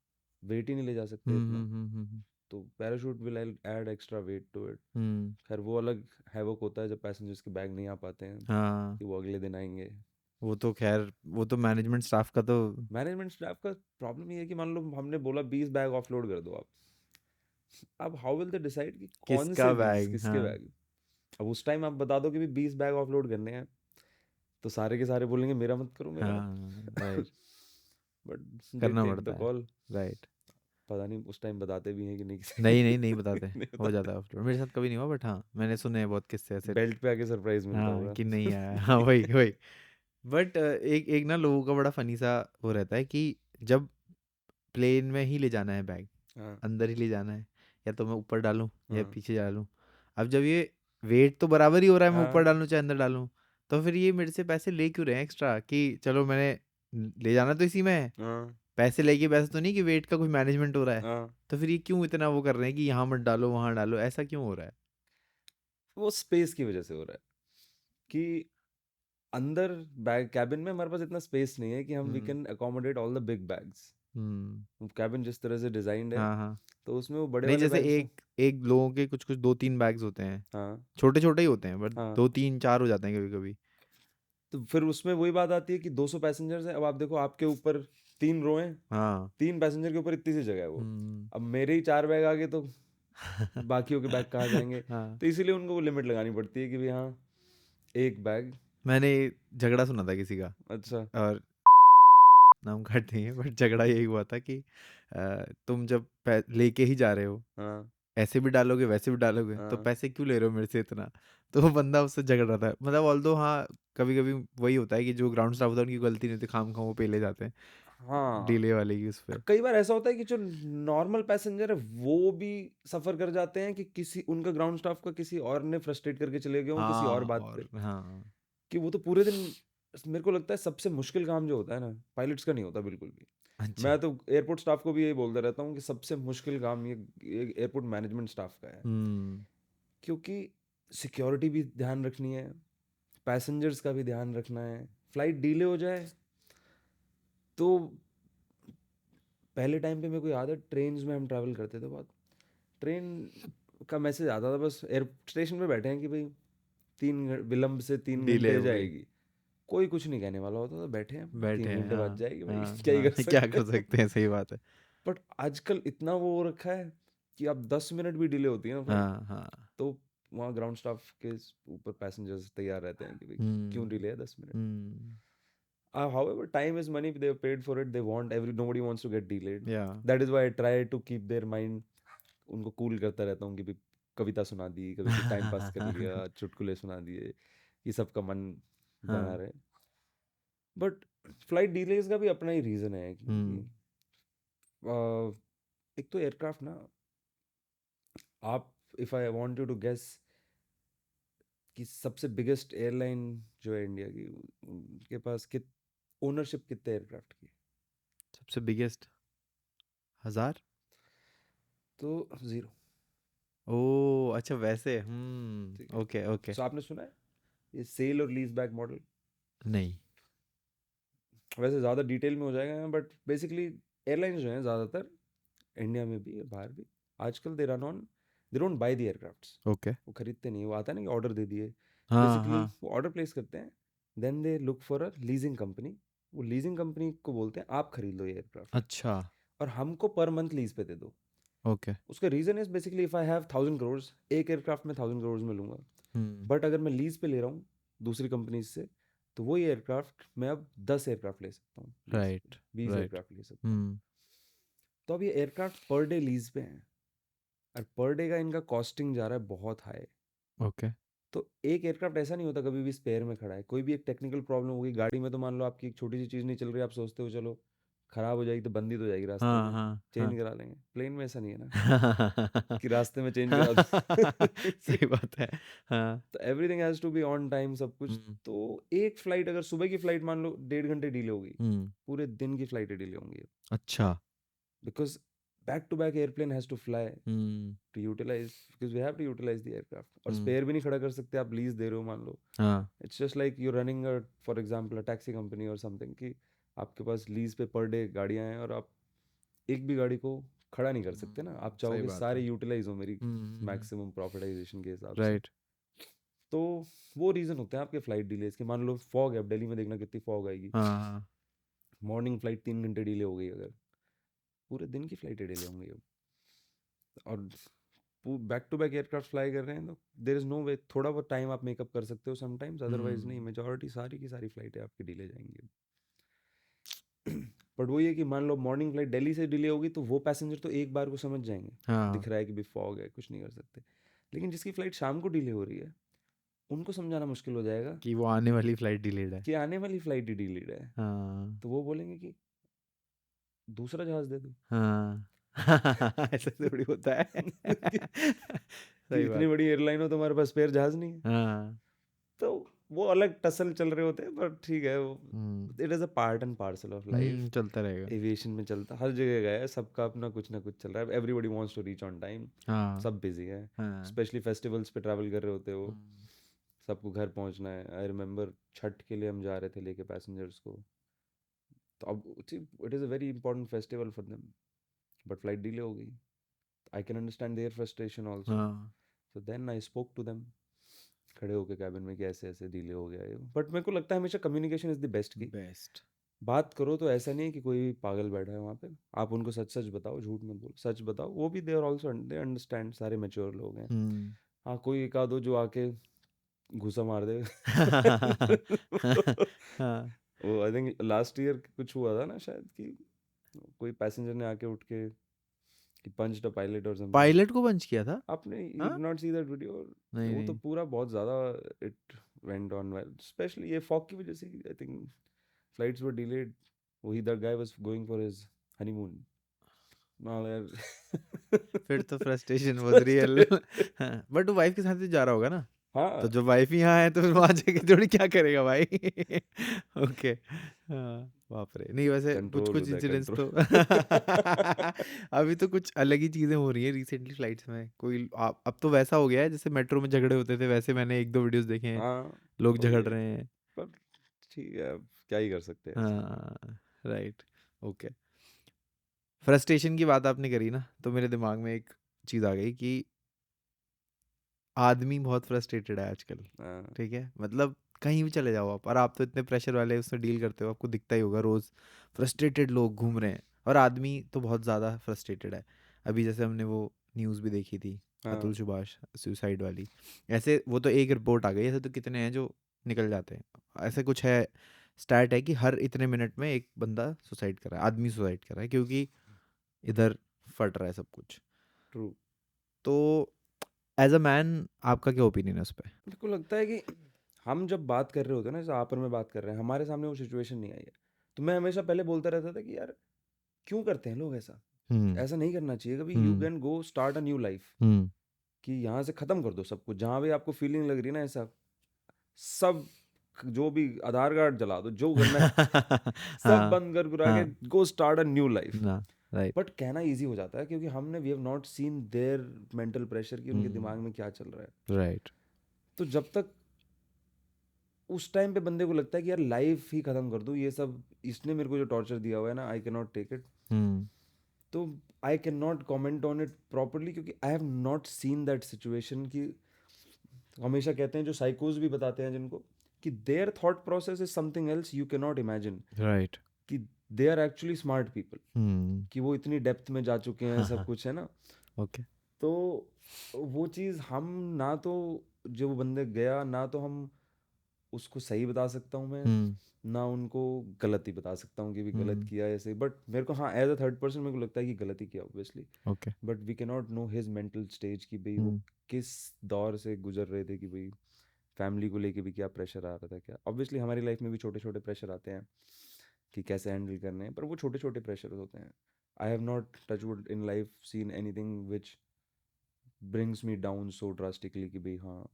वेट ही नहीं ले जा सकते इतना। हम्म। तो parachute will add extra weight to it. Hmm, खैर वो अलग हैवक होता है जब पैसेंजर्स के बैग नहीं आ पाते हैं, हाँ कि वो अगले दिन आएंगे। वो तो खैर वो तो मैनेजमेंट स्टाफ का तो। मैनेजमेंट स्टाफ का प्रॉब्लम ये है कि मान लो हमने बोला 20 बैग ऑफलोड कर दो आप, अब हाउ विल दे डिसाइड कि कौन किसका से 20 बैग, किसके हाँ। बैग। अब उस टाइम आप बता दो कि भी 20 बैग ऑफलोड करने हैं, तो सारे के सारे बोलेंगे मेरा मत करो, मेरा हाँ राइट, मत। बट दे करना टेक द पड़ता है, कॉल। राइट। पता नहीं उस टाइम बताते भी हैं कि नहीं, नहीं किसी नहीं नहीं बताते, नहीं हो जाता बताते। है ऑफलोड, मेरे साथ कभी नहीं हुआ बट हाँ मैंने सुने हैं बहुत किस्से ऐसे। बेल्ट पे आके सरप्राइज मिलता हाँ होगा। कि नहीं आया, हाँ वही वही। बट एक एक ना लोगों का बड़ा फनी सा वो रहता है कि जब प्लेन में ही ले जाना है बैग, हाँ अंदर ही ले जाना है, या तो मैं ऊपर डालूं या हाँ पीछे डालूं। अब जब ये वेट तो बराबर ही हो रहा है, मैं ऊपर हाँ डालूं चाहे अंदर डालूं, तो फिर ये मेरे से पैसे ले क्यों रहे हैं एक्स्ट्रा, कि चलो मैंने ले जाना तो इसी में है, हाँ पैसे लेके पैसे तो नहीं कि वेट का कुछ मैनेजमेंट हो रहा है। हाँ। तो फिर ये क्यों इतना वो कर रहे हैं कि यहाँ मत डालो वहाँ डालो, ऐसा क्यों हो रहा है? वो स्पेस की वजह से हो रहा है, कि अंदर बैग कैबिन में हमारे पास इतना स्पेस नहीं है कि हम we hmm can accommodate all the big bags. Hmm cabin जिस तरह से डिजाइंड है, हाँ हाँ। तो उसमें वो बड़े नहीं वाले जैसे बैग्स हैं। एक एक लोगों के कुछ कुछ दो तीन बैग्स होते हैं, हाँ छोटे छोटे ही होते हैं बट हाँ। दो तीन चार हो जाते हैं कभी कभी। तो फिर उसमें वही बात आती है कि 200 पैसेंजर्स हैं, अब आप देखो आपके ऊपर 3 रो हैं, हाँ 3 पैसेंजर के ऊपर इतनी सी जगह है वो। हम्म अब मेरे ही 4 बैग आ गए, तो बाकियों के बैग कहाँ जाएंगे। हाँ तो इसीलिए उनको वो लिमिट लगानी पड़ती है कि भाई हाँ, एक बैग। मैंने झगड़ा सुना था किसी का, अच्छा। और नाम काट देंगे बट झगड़ा यही हुआ था कि तुम जब लेके ही जा रहे हो, हाँ ऐसे भी डालोगे वैसे भी डालोगे, तो हाँ पैसे क्यों ले रहे हो मेरे से इतना। तो वो बंदा उससे झगड़ रहा था, मतलब ऑल्दो हाँ कभी कभी वही होता है कि जो ग्राउंड स्टाफ होता है उनकी गलती नहीं होती, खाम खाम वो पे ले जाते हैं हाँ। डिले वाले की उस पे। कई बार ऐसा होता है कि जो नॉर्मल पैसेंजर है वो भी सफर कर जाते हैं, कि किसी उनका ग्राउंड स्टाफ का किसी और ने फ्रस्ट्रेट करके चले गए हों किसी और हाँ बात पे, और हाँ कि वो तो पूरे दिन। मेरे को लगता है सबसे मुश्किल काम जो होता है ना, पायलट्स का नहीं होता बिल्कुल भी। अच्छा। मैं तो एयरपोर्ट स्टाफ को भी यही बोलता रहता हूँ कि सबसे मुश्किल काम ये एयरपोर्ट मैनेजमेंट स्टाफ का है, हम्म क्योंकि सिक्योरिटी भी ध्यान रखनी है, पैसेंजर्स का भी ध्यान रखना है। फ्लाइट डिले हो जाए तो, पहले टाइम पे मेरे को याद है ट्रेन में हम ट्रैवल करते थे बहुत, ट्रेन का मैसेज आता था बस एयर स्टेशन पे बैठे हैं कि भाई विलंब से 3 घंटे डिले हो गई, जाएगी। कोई कुछ नहीं कहने वाला होता था, बैठे हैं बैठे 3 घंटे हैं बाद हाँ। जाएगी भाई, हाँ क्या ही हाँ कर क्या सकते कर हैं। सकते हैं, सही बात है। बट आजकल इतना वो हो रखा है कि अब 10 मिनट भी डिले होती है ना फ्लाइट, हाँ हाँ तो वहाँ ग्राउंड स्टाफ के ऊपर पैसेंजर्स तैयार रहते हैं कि भाई क्यों हम्म डिले है 10 minute. Hmm However, time is money. They have paid for it. They want nobody wants to get delayed. या That is why I try to keep their mind, उनको कूल करता रहता हूँ कि भी कविता सुना दी, कभी कुछ टाइम पास कर लिया, चुटकुले सुना दिए, कि सबका मन बना हाँ रहे। बट फ्लाइट डिलेज का भी अपना ही रीज़न है, क्योंकि हम्म एक तो एयरक्राफ्ट ना, आप if I want you to guess कि सबसे बिगेस्ट एयरलाइन जो है इंडिया की, उनके पास ओनरशिप कितने एयरक्राफ्ट की है? सबसे बिगेस्ट 1000। तो 0। ओ अच्छा वैसे ठीक है। Okay okay. सो आपने सुना है ये सेल और लीज बैक मॉडल? नहीं। वैसे ज़्यादा डिटेल में हो जाएगा, बट बेसिकली एयरलाइंस जो हैं ज़्यादातर, इंडिया में भी बाहर भी, आजकल they run on, they don't by the aircrafts. Okay वो खरीदते नहीं, वो आता है ना कि ऑर्डर दे दिए, हाँ बेसिकली हाँ वो ऑर्डर प्लेस करते हैं, then they look for a leasing company वो लीजिंग कंपनी को बोलते हैं आप खरीद लो ये एयरक्राफ्ट अच्छा, और हमको पर मंथ लीज पे दे दो। ओके। उसका reason is basically if I have 1000 crore, एक एयरक्राफ्ट में 1000 करोड़ में लूंगा, हुँ, बट अगर मैं लीज पे ले रहा हूँ दूसरी कंपनी से, तो वही एयरक्राफ्ट मैं अब 10 एयरक्राफ्ट ले सकता हूँ लीज पे, राइट, 20 राइट। एयरक्राफ्ट ले सकता हूँ। हुँ, तो अब ये एयरक्राफ्ट पर डे लीज पे हैं और पर डे का इनका कॉस्टिंग जा रहा है बहुत हाई। ओके। तो एक एयरक्राफ्ट ऐसा नहीं होता कभी भी स्पेयर में खड़ा है, कोई भी एक टेक्निकल प्रॉब्लम होगी गाड़ी में, तो मान लो आपकी एक छोटी सी चीज़ नहीं चल रही, आप सोचते हो चलो खराब हो जाएगी तो बंदी तो जाएगी रास्ते हाँ, में, हाँ, चेंज हाँ। करा लेंगे। प्लेन में ऐसा नहीं है ना कि रास्ते में चेंज करा दो सही बात है। हाँ, तो everything has to be on time सब कुछ। हुँ, तो एक फ्लाइट अगर सुबह की फ्लाइट मान लो 1.5 घंटे डिले होगी, हुँ, पूरे दिन की फ्लाइटें डिले होंगी, अच्छा। Because back to back airplane has to fly hmm, to utilize, because we have to utilize the aircraft. और हुँ, स्पेयर भी नहीं खड़ा कर सकते, आप लीज दे रहे हो मान लो। हाँ, it's just like you running for example a taxi company और समथिंग, कि आपके पास लीज पे पर डे गाड़ियां हैं और आप एक भी गाड़ी को खड़ा नहीं कर सकते ना, आप सही चाहोगे बात सारे है। यूटिलाइज हो मेरी हुँ, मैक्सिमम प्रॉफिटाइजेशन के हिसाब से। राइट। तो वो रीज़न होते हैं आपके फ्लाइट डिलेज के। मान लो फॉग है, अब दिल्ली में देखना कितनी फॉग आएगी, हाँ, हाँ, मॉर्निंग फ्लाइट 3 घंटे डिले हो गई अगर, पूरे दिन की फ्लाइटें डिले होंगी अब। और back to back aircraft fly कर रहे हैं तो देर इज़ नो वे, थोड़ा बहुत टाइम आप मेकअप कर सकते हो समटाइम्स, अदरवाइज नहीं, हुँ, मेजॉरिटी सारी की सारी फ्लाइटें आपकी डिले जाएंगी। बट वही है कि मान लो मॉर्निंग फ्लाइट दिल्ली से डिले होगी तो वो पैसेंजर तो एक बार को समझ जाएंगे, हाँ, दिख रहा है कि भी फॉग है कुछ नहीं कर सकते। लेकिन जिसकी फ्लाइट शाम को डिले हो रही है उनको समझाना मुश्किल हो जाएगा कि वो आने वाली फ्लाइट डिलेड है। कि आने वाली फ्लाइट ही डिलेड है। हाँ, तो वो बोलेंगे कि दूसरा जहाज दे दो हाँ। ऐसा थोड़ी होता है। कि सही इतनी बात। बड़ी एयरलाइन हो तुम्हारे पास स्पेयर जहाज नहीं है। हाँ, तो वो अलग टसल चल रहे होते हैं, पर ठीक है वो, हुँ, it is a part and parcel of life. चलता रहेगा। एविएशन में चलता हर जगह गया है, सबका अपना कुछ ना कुछ चल रहा है, everybody wants to reach on time, हाँ, सब बिजी है। हाँ, स्पेशली फेस्टिवल्स पे ट्रैवल कर रहे होते हो, हुँ, सबको घर पहुंचना है। आई रिमेंबर छठ के लिए हम जा रहे थे लेके पैसेंजर्स को, तो अब it is a very important festival for them, but flight delay हो गई। I can understand their frustration also. हाँ, so then I spoke to them खड़े होके कैबिन में कि ऐसे ऐसे डिले हो गया है। बट मेरे को लगता है हमेशा कम्युनिकेशन इज़ द बेस्ट की। बेस्ट। बात करो तो ऐसा नहीं है कि कोई पागल बैठा है वहाँ पे, आप उनको सच सच बताओ, झूठ मत बोलो, सच बताओ, वो भी they are also they understand, सारे मेच्योर लोग हैं। हुँ। हाँ कोई एक आधो जो आके घुसा मार दे हाँ, वो आई थिंक लास्ट ईयर कुछ हुआ था ना शायद, कि कोई पैसेंजर ने आके उठ के कि पंच द पायलट और समथिंग। पायलट को पंच किया था? आपने यू हाँ? Did not see that video? नहीं, वो तो नहीं। पूरा बहुत ज़्यादा it went on well, specially ये फॉग की वजह से I think flights were delayed. वही that guy was going for his honeymoon ना यार फिर तो फ्रस्ट्रेशन वाज़ रियल। हाँ, बट वो वाइफ़ के साथ ही जा रहा होगा ना? तो हाँ जब वाइफ़ ही यहाँ है तो फिर वहाँ जाके थोड़ी क्या करेगा भाई? ओके। हाँ, बाप रे! नहीं वैसे कंट्रोल कुछ-कुछ होता है इंसिडेंट्स कंट्रोल तो अभी तो कुछ अलग ही चीज़ें हो रही हैं रिसेंटली फ्लाइट्स में। कोई अब तो वैसा हो गया है जैसे मेट्रो में झगड़े होते थे वैसे मैंने 1-2 वीडियोज़ देखे हैं, हाँ लोग वही झगड़ है, रहे हैं। पर ठीक है अब क्या ही कर सकते हैं ऐसे में। हाँ, राइट, ओके। फ्रस्ट्रेशन की बात आपने करी ना, तो मेरे दिमाग में एक चीज़ आ गई कि आदमी बहुत फ्रस्ट्रेटेड है आजकल, हाँ ठीक है? मतलब कहीं भी चले जाओ आप और आप तो इतने प्रेशर वाले उससे डील करते हो, आपको दिखता ही होगा रोज़ फ्रस्ट्रेटेड लोग घूम रहे हैं और आदमी तो बहुत ज़्यादा फ्रस्ट्रेटेड है। अभी जैसे हमने वो न्यूज़ भी देखी थी, अतुल हाँ सुभाष सुसाइड वाली। ऐसे वो तो एक रिपोर्ट आ गई, ऐसे तो कितने हैं जो निकल जाते हैं। ऐसे कुछ है, स्टैट है कि हर इतने मिनट में एक बंदा सुसाइड कर रहा है, आदमी सुसाइड कर रहा है क्योंकि इधर फट रहा है सब कुछ। ट्रू। तो एज़ अ मैन आपका क्या ओपिनियन है उस पे? मेरे को लगता है कि हम जब बात कर रहे होते हैं ना, जैसे आपस में बात कर रहे हैं, हमारे सामने वो सिचुएशन नहीं आई है, तो मैं हमेशा पहले बोलता रहता था कि यार क्यों करते हैं लोग ऐसा, हुँ, ऐसा नहीं करना चाहिए कभी। You hmm, can go start a new life, hmm. कि यहाँ से ख़त्म कर दो सब कुछ, जहाँ भी आपको फीलिंग लग रही है ना ऐसा, सब जो भी आधार कार्ड जला दो, जो करना है सब हाँ, बंद कर बुरा के हाँ, go start a new life. ना, राइट। बट कहना इजी हो जाता है क्योंकि हमने we have not seen their mental pressure कि उनके दिमाग हुँ, में क्या चल रहा है। राइट। तो जब तक उस टाइम पे बंदे को लगता है कि यार लाइफ ही खत्म कर दूं, ये सब इसने मेरे को जो टॉर्चर दिया हुआ है ना, I can not take it. हुँ, तो I can not comment on it properly क्योंकि I have not seen that situation. कि हमेशा कहते हैं जो साइकोज भी बताते हैं जिनको, कि their thought process is something else you can not imagine, right. कि they are actually smart people, कि वो इतनी डेप्थ में जा चुके हैं, सब कुछ है ना। ओके। तो वो चीज़ हम ना तो, जो वो बंदे गया ना तो हम उसको सही बता सकता हूँ मैं, ना उनको गलत ही बता सकता हूँ कि भी गलत किया ऐसे, बट मेरे को हाँ एज अ थर्ड पर्सन मेरे को लगता है कि गलत ही किया obviously, okay. But we can not know his mental stage कि भाई वो किस दौर से गुजर रहे थे, कि भाई फैमिली को लेके भी क्या प्रेशर आ रहा था, क्या ऑब्वियसली हमारी लाइफ में भी छोटे छोटे प्रेशर आते हैं कि कैसे हैंडल करने हैं, पर वो छोटे छोटे प्रेशर होते हैं। I have not touch wood in life seen anything which brings me down so drastically कि भाई हाँ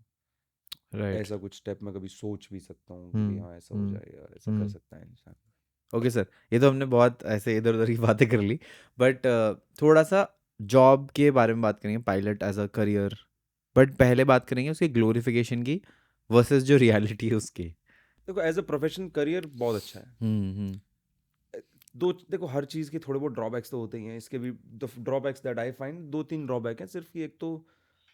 राइट। ऐसा कुछ स्टेप मैं कभी सोच भी सकता हूँ कि भाई हाँ ऐसा हो जाए या ऐसा कर सकता है इंसान। ओके सर, ये तो हमने बहुत ऐसे इधर उधर की बातें कर ली, बट थोड़ा सा जॉब के बारे में बात करेंगे, pilot as a career, but पहले बात करेंगे उसकी ग्लोरिफिकेशन की वर्सेस जो रियलिटी है उसकी। देखो एज अ प्रोफेशन करियर बहुत अच्छा है। हम्म। दो देखो हर चीज़ के थोड़े बहुत ड्रॉबैक्स तो होते ही हैं, इसके भी the drawbacks that I find, दो तीन ड्रॉबैक हैं सिर्फ, कि एक तो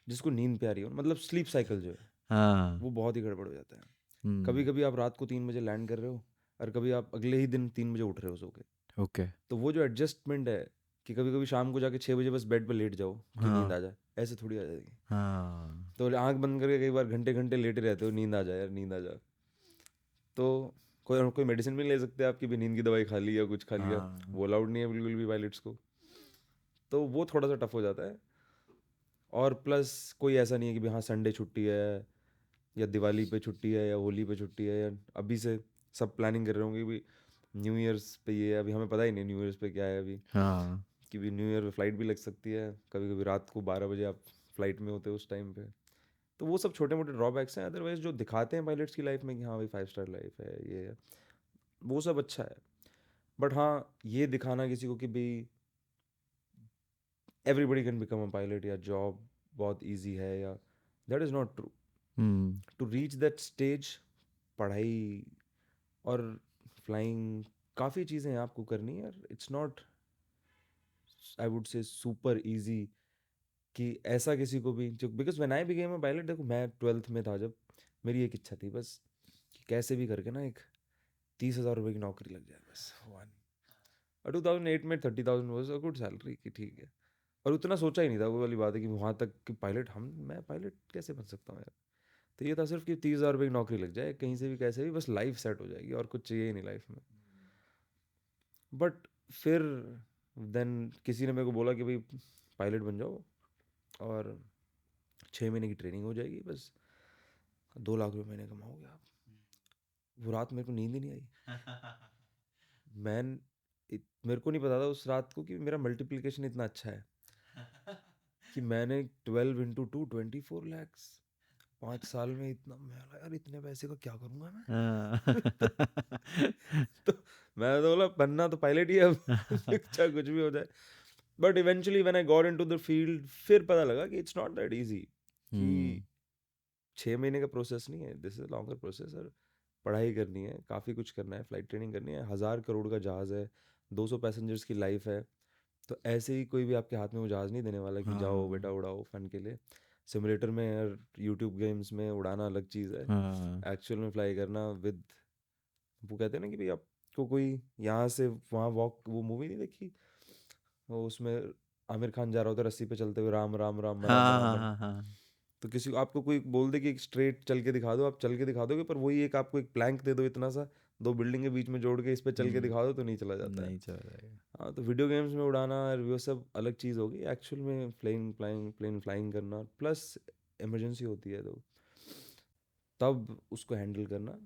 जिसको नींद प्यारी हो, मतलब स्लीप साइकिल जो है हाँ। वो बहुत ही गड़बड़ हो जाता है। कभी कभी आप रात को 3 बजे लैंड कर रहे हो और कभी आप अगले ही दिन 3 बजे उठ रहे हो सो के, ओके। तो वो जो एडजस्टमेंट है कि कभी कभी शाम को जाके 6 बजे बस बेड पे लेट जाओ कि नींद हाँ। आ जाए, ऐसे थोड़ी आ जाएगी। हाँ। तो आंख बंद करके कई बार घंटे घंटे लेटे रहते हो, नींद आ जाए यार नींद आ जाए, तो कोई कोई मेडिसिन भी नहीं ले सकते आपकी भी, नींद की दवाई खा ली या कुछ खा लिया, हाँ। वो अलाउड नहीं है बिल्कुल भी पायलट्स को, तो वो थोड़ा सा टफ हो जाता है। और प्लस कोई ऐसा नहीं है कि भाई हाँ संडे छुट्टी है या दिवाली पे छुट्टी है या होली पे छुट्टी है, या अभी से सब प्लानिंग कर रहे होंगे कि न्यू ईयर्स पे ये है, अभी हमें पता ही नहीं न्यू ईयर्स पे क्या है अभी, हाँ। कि भी न्यू ईयर पे फ्लाइट भी लग सकती है, कभी कभी रात को 12 बजे आप फ्लाइट में होते हो उस टाइम पे, तो वो सब छोटे मोटे ड्रॉबैक्स हैं। अदरवाइज जो दिखाते हैं पायलट्स की लाइफ में कि हाँ भाई 5 स्टार लाइफ है ये है, वो सब अच्छा है। बट हाँ ये दिखाना किसी को कि भाई everybody can become a pilot या जॉब बहुत ईजी है, या that is not true. To reach that stage पढ़ाई और फ्लाइंग काफ़ी चीज़ें हैं आपको करनी है, it's not I would say super easy कि ऐसा किसी को भी, जो because when I became a pilot, देखो मैं 12th में था जब, मेरी एक इच्छा थी बस कि कैसे भी करके ना एक 30,000 रुपये की नौकरी लग जाए बस वन, और 2008 में 30,000 वॉज अ गुड सैलरी कि ठीक है, और उतना सोचा ही नहीं था, वो वाली बात है कि वहाँ तक कि पायलट हम मैं पायलट कैसे बन सकता हूँ यार, तो ये था सिर्फ कि 30,000 रुपये की नौकरी लग जाए कहीं से भी कैसे भी, बस लाइफ सेट हो जाएगी और कुछ चाहिए ही नहीं लाइफ में। बट फिर देन किसी ने मेरे को बोला कि भाई पायलट बन जाओ और 6 महीने की ट्रेनिंग हो जाएगी, बस 2 लाख रुपये महीने कमाओगे आप। वो रात मेरे को नींद ही नहीं आई। मैं मेरे को नहीं पता था उस रात को कि मेरा मल्टीप्लिकेशन इतना अच्छा है कि मैंने 12 × 2 24 लैक्स 5 साल में इतना, मैं बोला, यार इतने पैसे का क्या करूँगा मैं। तो मैं तो बोला बनना तो पायलट ही है अब, चाहे कुछ भी हो जाए। But eventually when I got into the field फिर पता लगा कि इट्स नॉट दैट इजी, कि 6 महीने का प्रोसेस नहीं है, दिस इज लॉन्गर प्रोसेस, और पढ़ाई करनी है, काफ़ी कुछ करना है, फ्लाइट ट्रेनिंग करनी है, 1,000 करोड़ का जहाज़ है, 200 पैसेंजर्स की लाइफ है, तो ऐसे ही कोई भी आपके हाथ में वो जहाज़ नहीं देने वाला कि जाओ बेटा उड़ाओ फन के लिए। सिमुलेटर में यार यूट्यूब गेम्स में उड़ाना अलग चीज़ है, एक्चुअल में फ्लाई करना विद, वो कहते हैं ना कि भाई आपको कोई यहाँ से वहाँ वॉक, वो मूवी नहीं देखी, वो उसमें आमिर खान जा रहा होता है रस्सी पे चलते हुए, राम राम राम राम राम, हाँ। तो किसी को आपको कोई बोल दे कि स्ट्रेट चल के दिखा दो, आप चल के दिखा दोगे, पर वही एक आपको एक प्लैंक दे दो इतना सा, दो बिल्डिंग के बीच में जोड़ के इस पे चल के दिखा दो तो नहीं चला जाता है। नहीं चल रहा हाँ तो वीडियो गेम्स में उड़ाना और वो सब अलग चीज़ होगी, एक्चुअल में प्लेन फ्लाइंग करना प्लस इमरजेंसी होती है तो तब उसको हैंडल करना,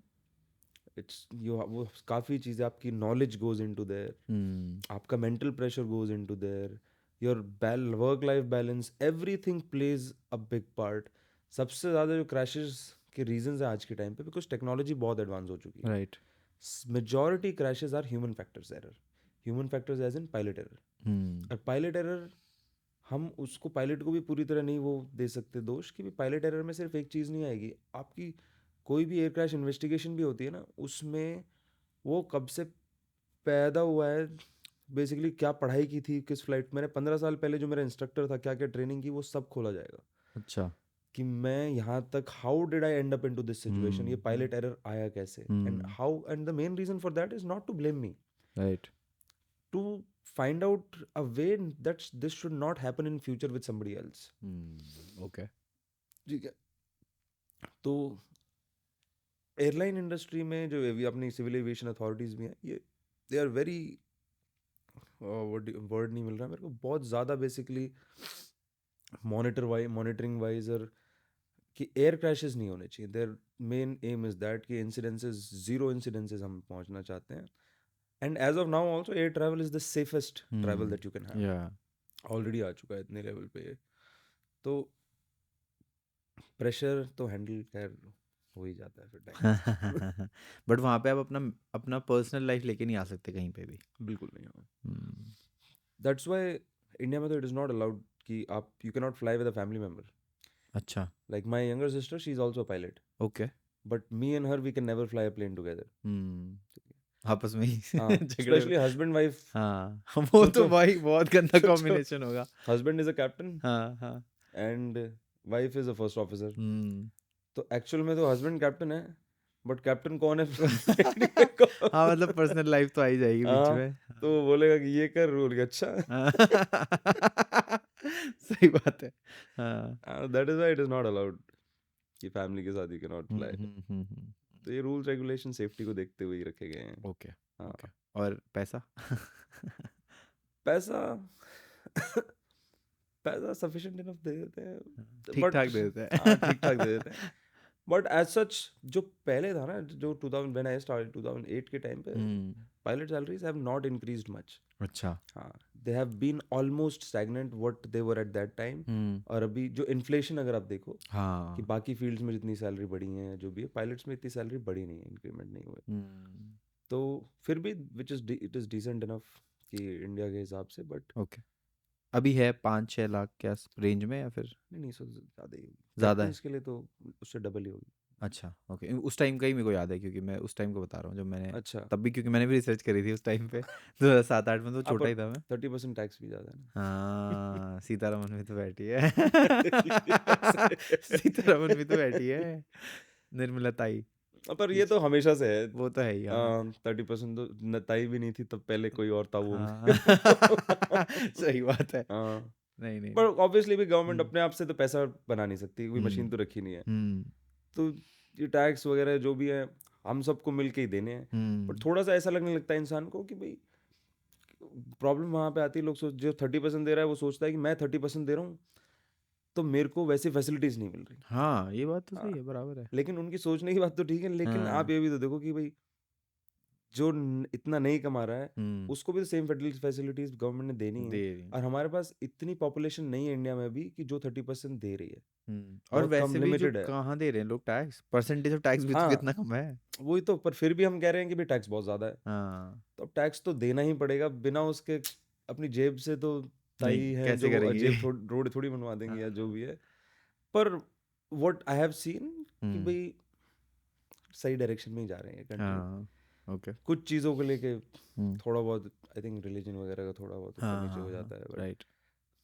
इट्स यू वो काफ़ी चीज़ें, आपकी नॉलेज गोज इनटू देयर, आपका mental pressure goes into their, your work life balance, everything plays a big part. सबसे ज़्यादा जो क्रैशेस के रीजंस हैं आज के टाइम पे, बिकॉज टेक्नोलॉजी बहुत एडवांस हो चुकी है, right. Majority crashes are human factors error, human factors as in pilot error. और पायलट एरर हम उसको पायलट को भी पूरी तरह नहीं वो दे सकते दोष, कि भी पायलट एरर में सिर्फ एक चीज़ नहीं आएगी आपकी, कोई भी एयर क्रैश इन्वेस्टिगेशन भी होती है ना, उसमें वो कब से पैदा हुआ है, बेसिकली क्या पढ़ाई की थी किस फ्लाइट, मैंने 15 साल पहले जो मेरा इंस्ट्रक्टर था क्या क्या ट्रेनिंग की, वो सब खोला जाएगा। अच्छा। कि मैं यहाँ तक how did I end up into this situation, ये पायलट एरर आया कैसे, and how, and the main reason for that is not to blame me, right to find out a way that this should not happen in future with somebody else. Okay ठीक है, तो एयरलाइन इंडस्ट्री में जो अभी अपनी सिविल एविएशन अथॉरिटीज भी हैं, ये दे आर वेरी, वर्ड नहीं मिल रहा मेरे को, बहुत ज़्यादा बेसिकली मॉनिटरिंग वाइज, और कि एयर क्रैशेस नहीं होने चाहिए. Their main aim is that कि इंसिडेंसेस, ज़ीरो इंसिडेंसेस हम पहुंचना चाहते हैं. And as of now also air travel is the safest travel that you can have. या ऑलरेडी आ चुका है इतने लेवल पे ये. तो प्रेशर तो हैंडल खैर हो ही जाता है फिर टाइम. बट वहाँ पे आप अपना अपना पर्सनल लाइफ लेके नहीं आ सकते कहीं पे भी. बिल्कुल नहीं हो. दैट्स व्हाई इंडिया में तो इट इज़ नॉट अलाउड कि आप, you can not fly with a family member. अच्छा like my younger sister, she is also a pilot, okay but me and her we can never fly a plane together. आपस में ही हाँ, झगड़े स्पेशली हस्बैंड वाइफ. हाँ वो तो सोचो भाई बहुत गंदा सोचो, कॉम्बिनेशन होगा. हस्बैंड इज अ कैप्टन हाँ हाँ and wife is a first officer. Hmm तो एक्चुअल में तो हस्बैंड कैप्टन है, बट कैप्टन कौन है कौन? हाँ मतलब पर्सनल लाइफ तो आ ही जाएगी बीच हाँ, में. तो वो बोलेगा कि ये कर, रोल अच्छा. सही बात है. हाँ that is why it is not allowed कि फैमिली के साथ यू कैन नॉट फ्लाई. हम्म. तो ये रूल्स रेगुलेशन सेफ्टी को देखते हुए ही रखे गए हैं. ओके हाँ. ओके और पैसा पैसा पैसा सफिशिएंट इनफ दे देते हैं, ठीक बट ठाक दे देते हैं. हाँ, ठीक ठाक दे देते हैं. बट एज सच जो पहले था ना, जो 2000 व्हेन आई स्टार्टेड 2008 के टाइम पे, pilot salaries have not increased much. अच्छा हाँ, they have been almost stagnant what they were at that time. और अभी जो इन्फ्लेशन अगर आप देखो कि हाँ बाकी फील्ड्स में जितनी सैलरी बढ़ी है, जो भी है, पायलट्स में इतनी सैलरी बढ़ी नहीं है, इंक्रीमेंट नहीं हुए. तो फिर भी which is it is decent enough कि इंडिया के हिसाब से, बट ओके अभी है 5-6 लाख क्या रेंज में या फिर नहीं, सो ज़्यादा ही ज़्यादा है. कैप्टन्स के लिए तो उससे डबल ही होगी. अच्छा ओके उस टाइम का ही मेरे को याद है क्योंकि मैं उस टाइम को बता रहा हूँ जब मैंने अच्छा, तब भी क्योंकि मैंने भी रिसर्च करी थी उस टाइम पे 2007-8 में तो आप छोटा ही था मैं. 30% टैक्स भी ज़्यादा है ना. हाँ सीतारमन भी तो बैठी है. सीतारमन भी तो बैठी है. निर्मला ताई पर ये तो हमेशा से है. वो तो है ही. हाँ 30% तो नताई भी नहीं थी तब, पहले कोई और था वो. हाँ सही बात है. हाँ, नहीं नहीं पर ऑब्वियसली भी गवर्नमेंट हम्म, अपने आप से तो पैसा बना नहीं सकती, कोई मशीन तो रखी नहीं है. हम्म तो ये टैक्स वगैरह जो भी है, हम सबको मिल के ही देने हैं. पर थोड़ा सा ऐसा लगने लगता है इंसान को कि भाई, प्रॉब्लम वहाँ पे आती है, लोग सोच, जो 30% दे रहा है वो सोचता है कि मैं 30% दे रहा हूँ तो मेरे को वैसी फैसिलिटीज़ नहीं मिल रही. हाँ ये बात तो हाँ, सही है बराबर है. लेकिन उनकी सोचने की बात तो ठीक है, लेकिन हाँ आप ये भी तो देखो कि भाई, जो इतना नहीं कमा रहा है, उसको भी तो सेम फैसिलिटीज गवर्नमेंट ने देनी है. दे रही और हमारे पास इतनी पॉपुलेशन नहीं है इंडिया में भी कि जो 30% दे रही है. और बहुत कम, वैसे भी जो लिमिटेड है. कहाँ दे रहे हैं लोग टैक्स परसेंटेज ऑफ टैक्स भी तो हाँ, कितना कम है. वही तो. पर फिर भी हम कह रहे हैं कि भाई टैक्स बहुत ज़्यादा है. हाँ तो अब टैक्स तो देना ही पड़ेगा, बिना उसके अपनी जेब से तो ताई नहीं हैं कैसे जो करेंगे. जेब रोड थोड़ी बनवा देंगे या जो भी है. पर व्हाट आई हैव सीन कि भाई सही डायरेक्शन में ही जा रहे हैं कंट्री. हाँ ओके कुछ चीज़ों को लेके थोड़ा बहुत, आई थिंक रिलीजन वगैरह का थोड़ा बहुत ऊपर नीचे हो हाँ जाता है, but right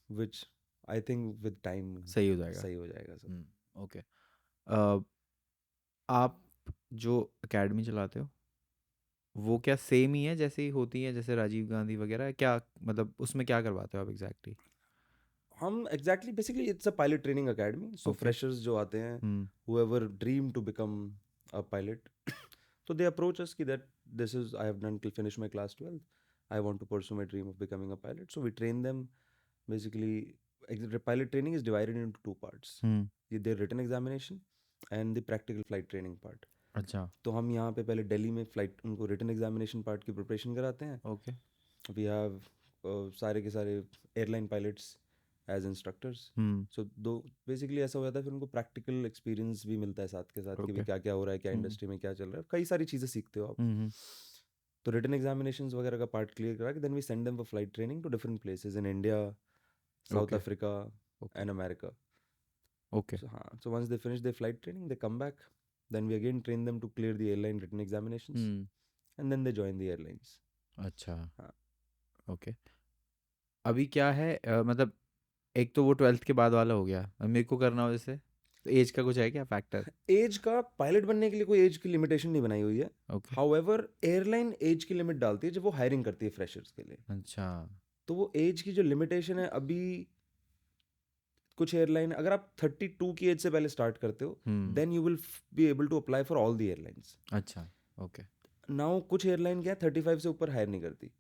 which I think with time सही हो जाएगा. सही हो जाएगा सब. ओके आप जो एकेडमी चलाते हो वो क्या सेम ही है जैसे ही होती है जैसे राजीव गांधी वगैरह क्या मतलब उसमें क्या करवाते हो आप एग्जैक्टली. हम exactly basically it's a pilot training academy. So Okay. Freshers जो आते हैं, whoever dream to become a pilot, so they approach us ki that this is, I have done till finish my class 12th, I want to pursue my dream of becoming a pilot. So we train them. Basically, pilot training is divided into two parts. The written examination and the practical flight training part. अच्छा तो हम यहाँ पे पहले दिल्ली में फ्लाइट उनको रिटन एग्जामिनेशन पार्ट की प्रिपरेशन कराते हैं. ओके वी हैव सारे के सारे एयरलाइन पायलट्स एज इंस्ट्रक्टर्स. सो दो बेसिकली ऐसा हो जाता है, फिर उनको प्रैक्टिकल एक्सपीरियंस भी मिलता है साथ के साथ कि भाई क्या क्या हो रहा है, क्या इंडस्ट्री में क्या चल रहा है, कई सारी चीज़ें सीखते हो आप. तो रिटन एग्जामिनेशंस वगैरह का पार्ट क्लियर करा के then we send them for flight training to different places in India, South Africa and America. Okay So हाँ, so once they finish their flight training, they come back. Then we again train them to clear the airline written examinations, and then they join the airlines. अच्छा हाँ. ओके अभी क्या है मतलब एक तो वो 12th के बाद वाला हो गया अब मेरे को करना हो जैसे एज का कुछ है क्या फैक्टर? एज का पायलट बनने के लिए कोई एज की लिमिटेशन नहीं बनाई हुई है. ओके. हाउएवर एयरलाइन एज की लिमिट डालती है जब वो हायरिंग करती है फ्रेशर्स के लिए. अच्छा. तो वो एज की जो लिमिटेशन है अभी, कुछ एयरलाइन, अगर आप 32 की एज से पहले स्टार्ट करते हो then you will be able to apply for all the airlines. अच्छा. ओके. नाउ कुछ एयरलाइन क्या है 35 से ऊपर हायर नहीं करती.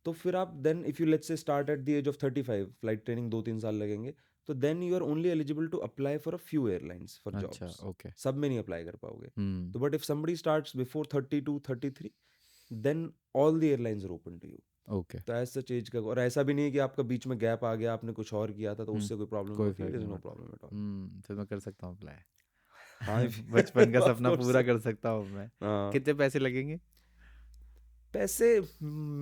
तो फिर आप then if you let's say start at the age of 35, flight training 2-3 साल लगेंगे, तो then you are only eligible to apply for a few airlines for अच्छा. जॉब्स. ओके. सब में नहीं अप्लाई कर पाओगे. हम्म. तो but if somebody starts before 32, 33, then all the airlines are open to you. Okay. तो एज सच एज का, और ऐसा भी नहीं है कि आपका बीच में गैप आ गया, आपने कुछ और किया था तो उससे कोई प्रॉब्लम कोई होती है. फर्क इट इज नहीं नो पड़ता. Problem at all. तो मैं कर सकता हूँ अप्लाई. हाँ बचपन का ऑफ सपना कोर्स. पूरा कर सकता हूँ मैं. हाँ, कितने पैसे लगेंगे? पैसे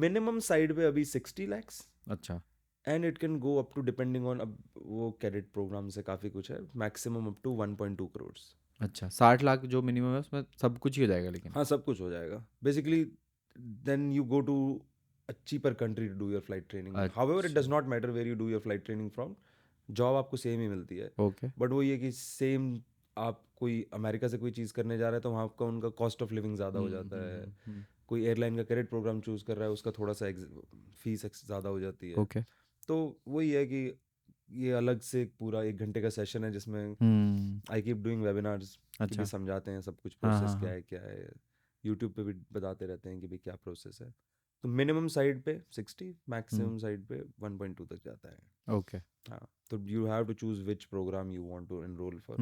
मिनिमम साइड पे अभी 60 lakhs. अच्छा. And it can go up to depending on, अब वो कैडेट प्रोग्राम से काफ़ी कुछ है, मैक्सिमम अप टू 1.2 crores. अच्छा, 60 लाख जो मिनिमम है उसमें सब कुछ ही हो जाएगा लेकिन? हाँ, सब कुछ हो जाएगा basically. Then you go to a cheaper country to do your flight training. However it अच्छा. Does not matter where you do your flight training from, job आपको सेम ही मिलती है. ओके. बट वो ये कि सेम, आप कोई अमेरिका से कोई चीज़ करने जा रहे हैं तो वहाँ का उनका कॉस्ट ऑफ लिविंग ज़्यादा हो जाता है. कोई एयरलाइन का कैडेट प्रोग्राम चूज़ कर रहा है, उसका थोड़ा सा फीस ज़्यादा हो जाती है. ओके. तो वही है कि ये अलग से पूरा 1 घंटे का सेशन है जिसमें आई कीप डूइंग वेबिनार्स कि अच्छा. भी समझाते हैं सब कुछ, हाँ, प्रोसेस हाँ, क्या हाँ. है क्या है. यूट्यूब पे भी बताते रहते हैं कि भाई क्या प्रोसेस है. तो मिनिमम साइड पे 60, मैक्सिमम साइड पे 1.2 तक जाता है. ओके. हाँ, तो you have to choose which program you want to enroll for.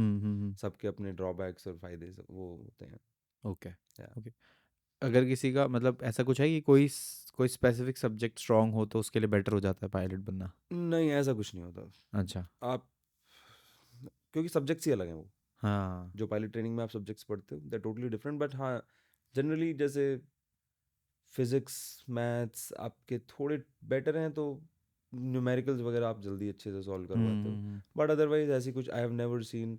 सबके अपने ड्रॉबैक्स और फायदे वो होते हैं. ओके. Yeah. ओके. अगर किसी का मतलब ऐसा कुछ है कि कोई स्पेसिफिक सब्जेक्ट स्ट्रांग हो तो उसके लिए बेटर हो जाता है पायलट बनना? नहीं, ऐसा कुछ नहीं होता. अच्छा. आप, क्योंकि सब्जेक्ट्स ही अलग हैं वो. हाँ. जो पायलट ट्रेनिंग में आप सब्जेक्ट्स पढ़ते हो दे टोटली डिफरेंट. बट हाँ, जनरली जैसे फिजिक्स, मैथ्स आपके थोड़े बेटर हैं तो न्यूमेरिकल्स वगैरह आप जल्दी अच्छे से सॉल्व कर पाते हो. बट अदरवाइज ऐसी कुछ I have never seen.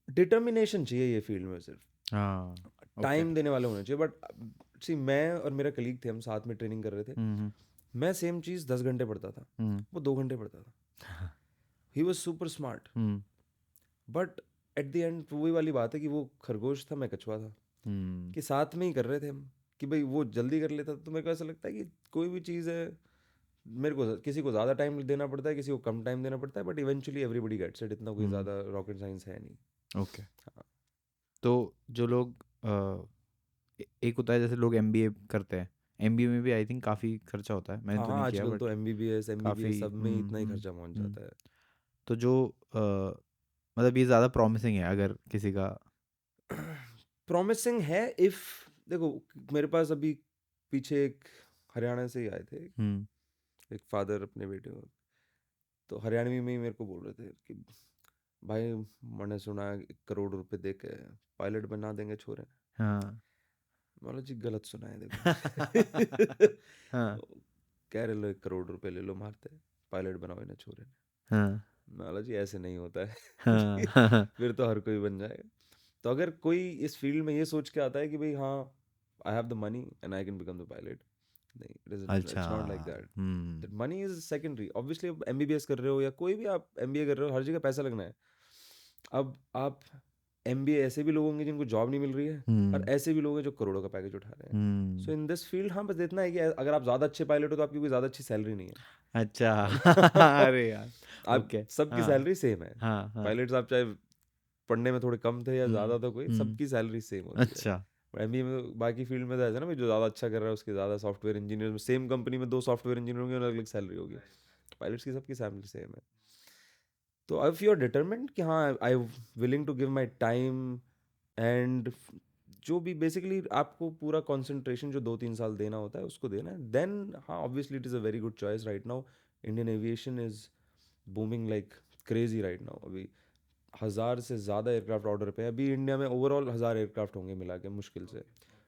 Determination चाहिए ये फील्ड में सिर्फ. हाँ. ओके. टाइम देने वाले होने चाहिए. बट सी, मैं और मेरा कलीग थे, हम साथ में ट्रेनिंग कर रहे थे. मैं सेम चीज़ 10 घंटे पढ़ता था, वो 2 घंटे पढ़ता था. He was super smart. But at the end वही वाली बात है कि वो खरगोश था, मैं कछुआ था. कि साथ में ही कर रहे थे हम, कि भाई वो जल्दी कर लेता. तो मेरे को ऐसा लगता है कि कोई भी चीज़ है, मेरे को किसी को ज़्यादा टाइम देना पड़ता है, किसी को कम टाइम देना पड़ता है, but eventually everybody gets it. इतना कोई ज़्यादा रॉकेट साइंस है नहीं. ओके. हाँ. तो जो लोग एक होता है जैसे लोग एमबीए करते हैं, एमबीए में भी आई थिंक काफ़ी खर्चा होता है, मैंने हाँ तो हाँ, नहीं किया आजकल तो बट एमबीबीएस सब में ही इतना ही काफ़ी. खर्चा पहुंच जाता है. तो जो मतलब ये ज़्यादा प्रॉमिसिंग है अगर किसी का? प्रॉमिसिंग है इफ, देखो मेरे पास अभी पीछे एक हरियाणा से ही आए थे, एक फादर अपने बेटे को. तो हरियाणवी में ही मेरे को बोल रहे थे कि भाई मैंने सुना है 1 करोड़ रुपए दे के पायलट बना देंगे छोरे. हाँ. बोला जी गलत सुना है देखो. हाँ. कह रहे लो 1 करोड़ रुपए ले लो मारते, पायलट बनाओ इन्हें छोरे ने. हाँ. बोला जी ऐसे नहीं होता है. हाँ. हाँ. फिर तो हर कोई बन जाएगा. तो अगर कोई इस फील्ड में ये सोच के आता है कि भाई हाँ I have the money and I can become the pilot, नहीं, अच्छा. It's not like that. That money is secondary. Obviously आप एमबीबीएस कर रहे हो या कोई भी आप एमबीए कर रहे हो, हर जगह पैसा लगना है. अब आप एमबीए, ऐसे भी लोग होंगे जिनको जॉब नहीं मिल रही है, और ऐसे भी लोग हैं जो करोड़ों का पैकेज उठा रहे हैं. सो इन दिस फील्ड हाँ, बस इतना है कि अगर आप ज़्यादा अच्छे पायलट हो तो आपकी कोई ज़्यादा अच्छी सैलरी नहीं है. अच्छा. अरे यार. आप ओके. सबकी हाँ. सैलरी सेम है. हाँ. हाँ. पायलट्स आप चाहे पढ़ने में थोड़े कम थे या ज़्यादा, तो कोई सबकी सैलरी सेम होती है. अच्छा. एमबीए में बाकी फील्ड में तो ऐसा ना भाई, जो ज़्यादा अच्छा कर रहा है उसके ज़्यादा. सॉफ्टवेयर इंजीनियर में सेम कंपनी में 2 सॉफ्टवेयर इंजीनियर होंगे, अलग अलग सैलरी होगी. पायलट्स की सबकी सैलरी सेम है. तो इफ़ यू आर डिटरमिन्ड कि हाँ I willing to give my time and जो भी बेसिकली आपको पूरा कंसंट्रेशन जो 2-3 साल देना होता है उसको देना है, देन हाँ obviously it is a very good choice. Right now Indian aviation is booming like crazy right now. अभी 1000 से ज़्यादा एयरक्राफ्ट ऑर्डर पे है. अभी इंडिया में ओवरऑल 1000 एयरक्राफ्ट होंगे मिला के मुश्किल से,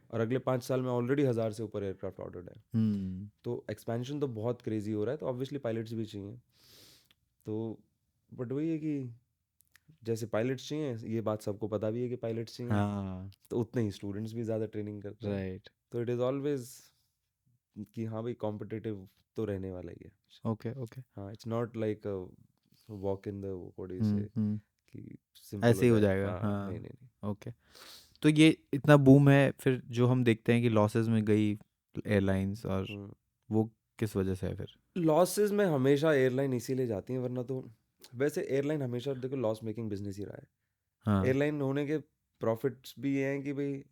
और अगले 5 साल में ऑलरेडी 1000 से ऊपर एयरक्राफ्ट ऑर्डर है. तो एक्सपेंशन तो बहुत क्रेजी हो रहा है. तो ऑब्वियसली पायलट्स भी चाहिए. तो बट वही है कि जैसे पायलट्स चाहिए, ये बात सबको पता भी है कि पायलट्स चाहिए, हाँ. तो उतने ही स्टूडेंट्स भी ज़्यादा ट्रेनिंग करते हैं. राइट. तो इट इज़ ऑलवेज कि हाँ भाई कॉम्पिटिटिव तो रहने वाला ही है. ओके. ओके. हाँ, it's not like walk in the what do you से, कि सिंपल हो ऐसे ही हो जाए। जाएगा, हाँ, हाँ। नहीं, नहीं, नहीं। ओके, तो ये इतना बूम है, फिर जो हम देखते हैं कि लॉसेस में गई एयरलाइंस, और हुँ। वो किस वजह से है फिर? लॉसेस में हमेशा एयरलाइन इसीलिए जाती हैं, वरना तो वैसे एयरलाइन हमेशा देखो लॉस मेकिंग बिज़नेस ही रहा है। हाँ। एयरलाइन होने के प्रॉफिट्स भी ये हैं कि भई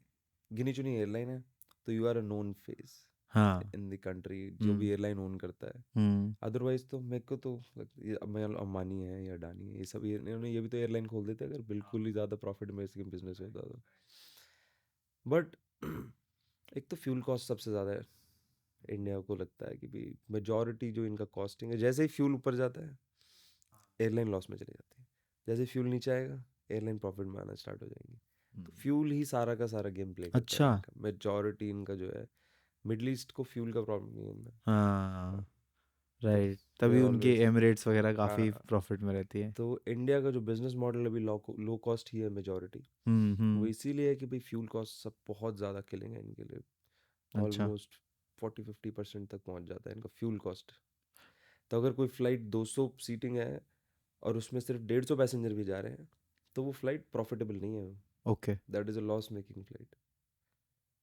गिनी-चुनी एयरलाइन है, तो you are a known face हाँ। इन द कंट्री जो भी एयरलाइन ओन करता है। हम्म। अदरवाइज़ तो मेरे को तो ये अब मैं अंबानी है या अडानी है, ये सब ये इन्होंने ये भी तो एयरलाइन खोल देते अगर बिल्कुल ही ज़्यादा प्रॉफिट मेकिंग बिज़नेस होता तो। बट एक तो फ्यूल कॉस्ट सबसे ज़्यादा है। इंडिया को लगता है कि भाई मेजॉरिटी जो इनका कॉस्टिंग है, जैसे ही फ्यूल ऊपर जाता है एयरलाइन लॉस में चली जाती है, जैसे फ्यूल नीचे आएगा एयरलाइन प्रॉफिट में आना स्टार्ट हो जाएंगी। तो फ्यूल ही सारा का सारा गेम प्ले करता है अच्छा। इनका, मेजॉरिटी इनका जो है। मिडल ईस्ट को फ्यूल का प्रॉब्लम नहीं है। हाँ, हाँ, तो राइट, दे तभी आर उनकी ऑलवेज। एमिरेट्स वगैरह काफ़ी हाँ, प्रॉफिट में रहती है। तो इंडिया का जो बिजनेस मॉडल अभी लो कॉस्ट ही है मेजॉरिटी। वो हम्म। इसीलिए है कि भाई फ्यूल कॉस्ट सब बहुत ज़्यादा किलिंग है इनके लिए। अच्छा। ऑलमोस्ट 40-50% तक पहुंच जाता है इनका फ्यूल कॉस्ट। तो अगर कोई फ्लाइट 200 सीटिंग है और उसमें सिर्फ 150 पैसेंजर भी जा रहे हैं तो वो फ्लाइट प्रॉफिटेबल नहीं है। Okay. That is a loss making flight.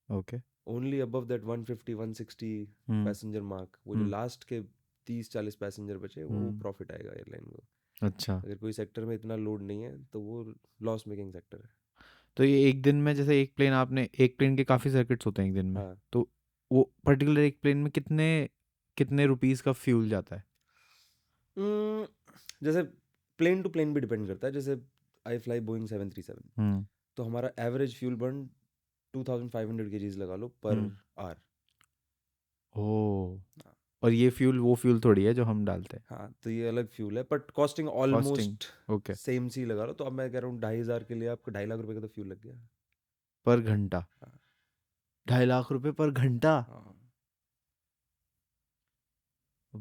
Okay. Only above that 150-160 hmm. Passenger mark, वो जो हम्म। लास्ट के 30-40 पैसेंजर बचे वो हम्म। प्रॉफिट आएगा एयरलाइन को। अच्छा, अगर कोई सेक्टर में इतना लोड नहीं है तो वो लॉस मेकिंग सेक्टर है। तो ये एक दिन में, जैसे एक प्लेन के काफ़ी सर्किट्स होते हैं एक दिन में, हाँ। तो वो पर्टिकुलर एक प्लेन में कितने कितने रुपीस का फ्यूल जाता है? जैसे प्लेन टू प्लेन भी डिपेंड करता है। जैसे आई फ्लाई बोइंग 737, हम्म। तो हमारा एवरेज फ्यूल बर्न 2500 केजीज लगा लो पर हम्म। आवर। ओह, और ये फ्यूल वो फ्यूल थोड़ी है जो हम डालते हैं। हाँ, तो ये अलग फ्यूल है but costing costing. Almost okay. Same सी लगा लो। तो अब मैं कह रहा हूँ 2500 के लिए आपको 2.5 लाख रुपए का तो फ्यूल लग गया। पर घंटा? हाँ। 2.5 लाख रुपए पर घंटा? हाँ,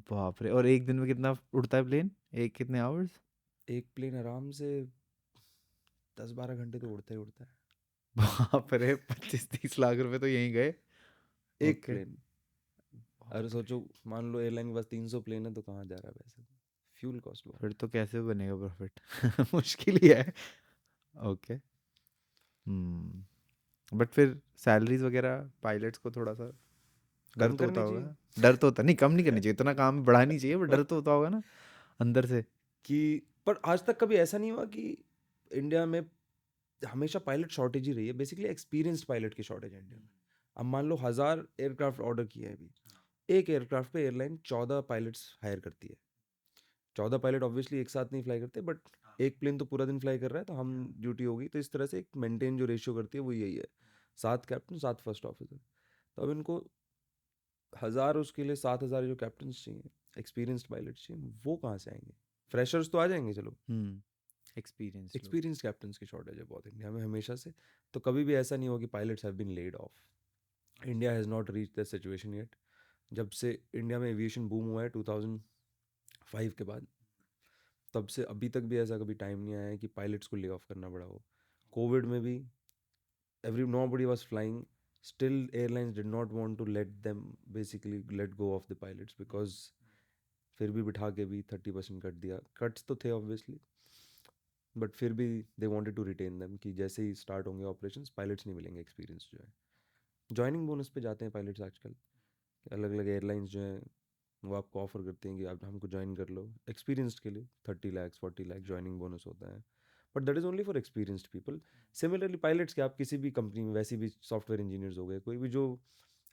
बाप रे, और एक दिन में कितना उड़ता है प्लेन, एक कितने आवर्स? एक प्लेन आराम से 10-12 घंटे तो उड़ता ही उड़ता है। बाप रे, 25-30 लाख रुपए तो यहीं गए। एक ओके। प्लेन। अरे सोचो, मान लो एयरलाइन के पास 300 प्लेन है तो कहाँ जा रहा है पैसे? फ्यूल कॉस्ट बहुत फिर है। तो कैसे बनेगा प्रॉफिट? मुश्किल ही है। ओके। बट फिर सैलरीज वगैरह पायलट्स को थोड़ा सा डर कम तो होता करनी होगा। चाहिए। डर तो होता नहीं, कम नहीं करनी चाहिए, इतना काम बढ़ानी चाहिए, बट डर तो होता होगा ना अंदर से। कि पर आज तक कभी ऐसा नहीं हुआ कि इंडिया में हमेशा पायलट शॉर्टेज ही रही है। बेसिकली एक्सपीरियंस्ड पायलट की शॉर्टेज है इंडिया में। अब मान लो 1000 एयरक्राफ्ट ऑर्डर किए हैं अभी, एक एयरक्राफ्ट पे एयरलाइन 14 पायलट्स हायर करती है। 14 पायलट ऑब्वियसली एक साथ नहीं फ्लाई करते, बट एक प्लेन तो पूरा दिन फ्लाई कर रहा है तो हम ड्यूटी होगी, तो इस तरह से एक मेंटेन जो रेशियो करती है वो यही है, 7 कैप्टन 7 फर्स्ट ऑफिसर। तो अब इनको 1000, उसके लिए 7000 जो कैप्टन चाहिए, एक्सपीरियंस्ड पायलट चाहिए, वो कहाँ से आएंगे? फ्रेशर्स तो आ जाएंगे चलो, एक्सपीरियंस लोग। एक्सपीरियंस्ड कैप्टन्स की शॉर्टेज है बहुत इंडिया में हमेशा से। तो कभी भी ऐसा नहीं हुआ कि pilots have been laid off. India has not reach that situation yet. जब से इंडिया में एविएशन बूम हुआ है 2005 के बाद, तब से अभी तक भी ऐसा कभी टाइम नहीं आया है कि पायलट्स को ले ऑफ करना पड़ा हो। कोविड में भी nobody was flying, still airlines did not want to let them basically let go of the pilots because फिर भी बिठा के भी 30% कट दिया। कट्स तो थे ऑब्वियसली, बट फिर भी they wanted to retain them कि जैसे ही स्टार्ट होंगे ऑपरेशंस पायलट्स नहीं मिलेंगे एक्सपीरियंस जो है। जॉइनिंग बोनस पे जाते हैं पायलट्स आजकल। अलग अलग एयरलाइंस जो हैं वो आपको ऑफर करते हैं कि आप हमको ज्वाइन कर लो एक्सपीरियंस्ड के लिए, 30 लाख 40 लाख जॉइनिंग बोनस होता है। But that is only for experienced people. Similarly pilots के आप किसी भी कंपनी में वैसे भी सॉफ्टवेयर इंजीनियर्स हो गए, कोई भी जो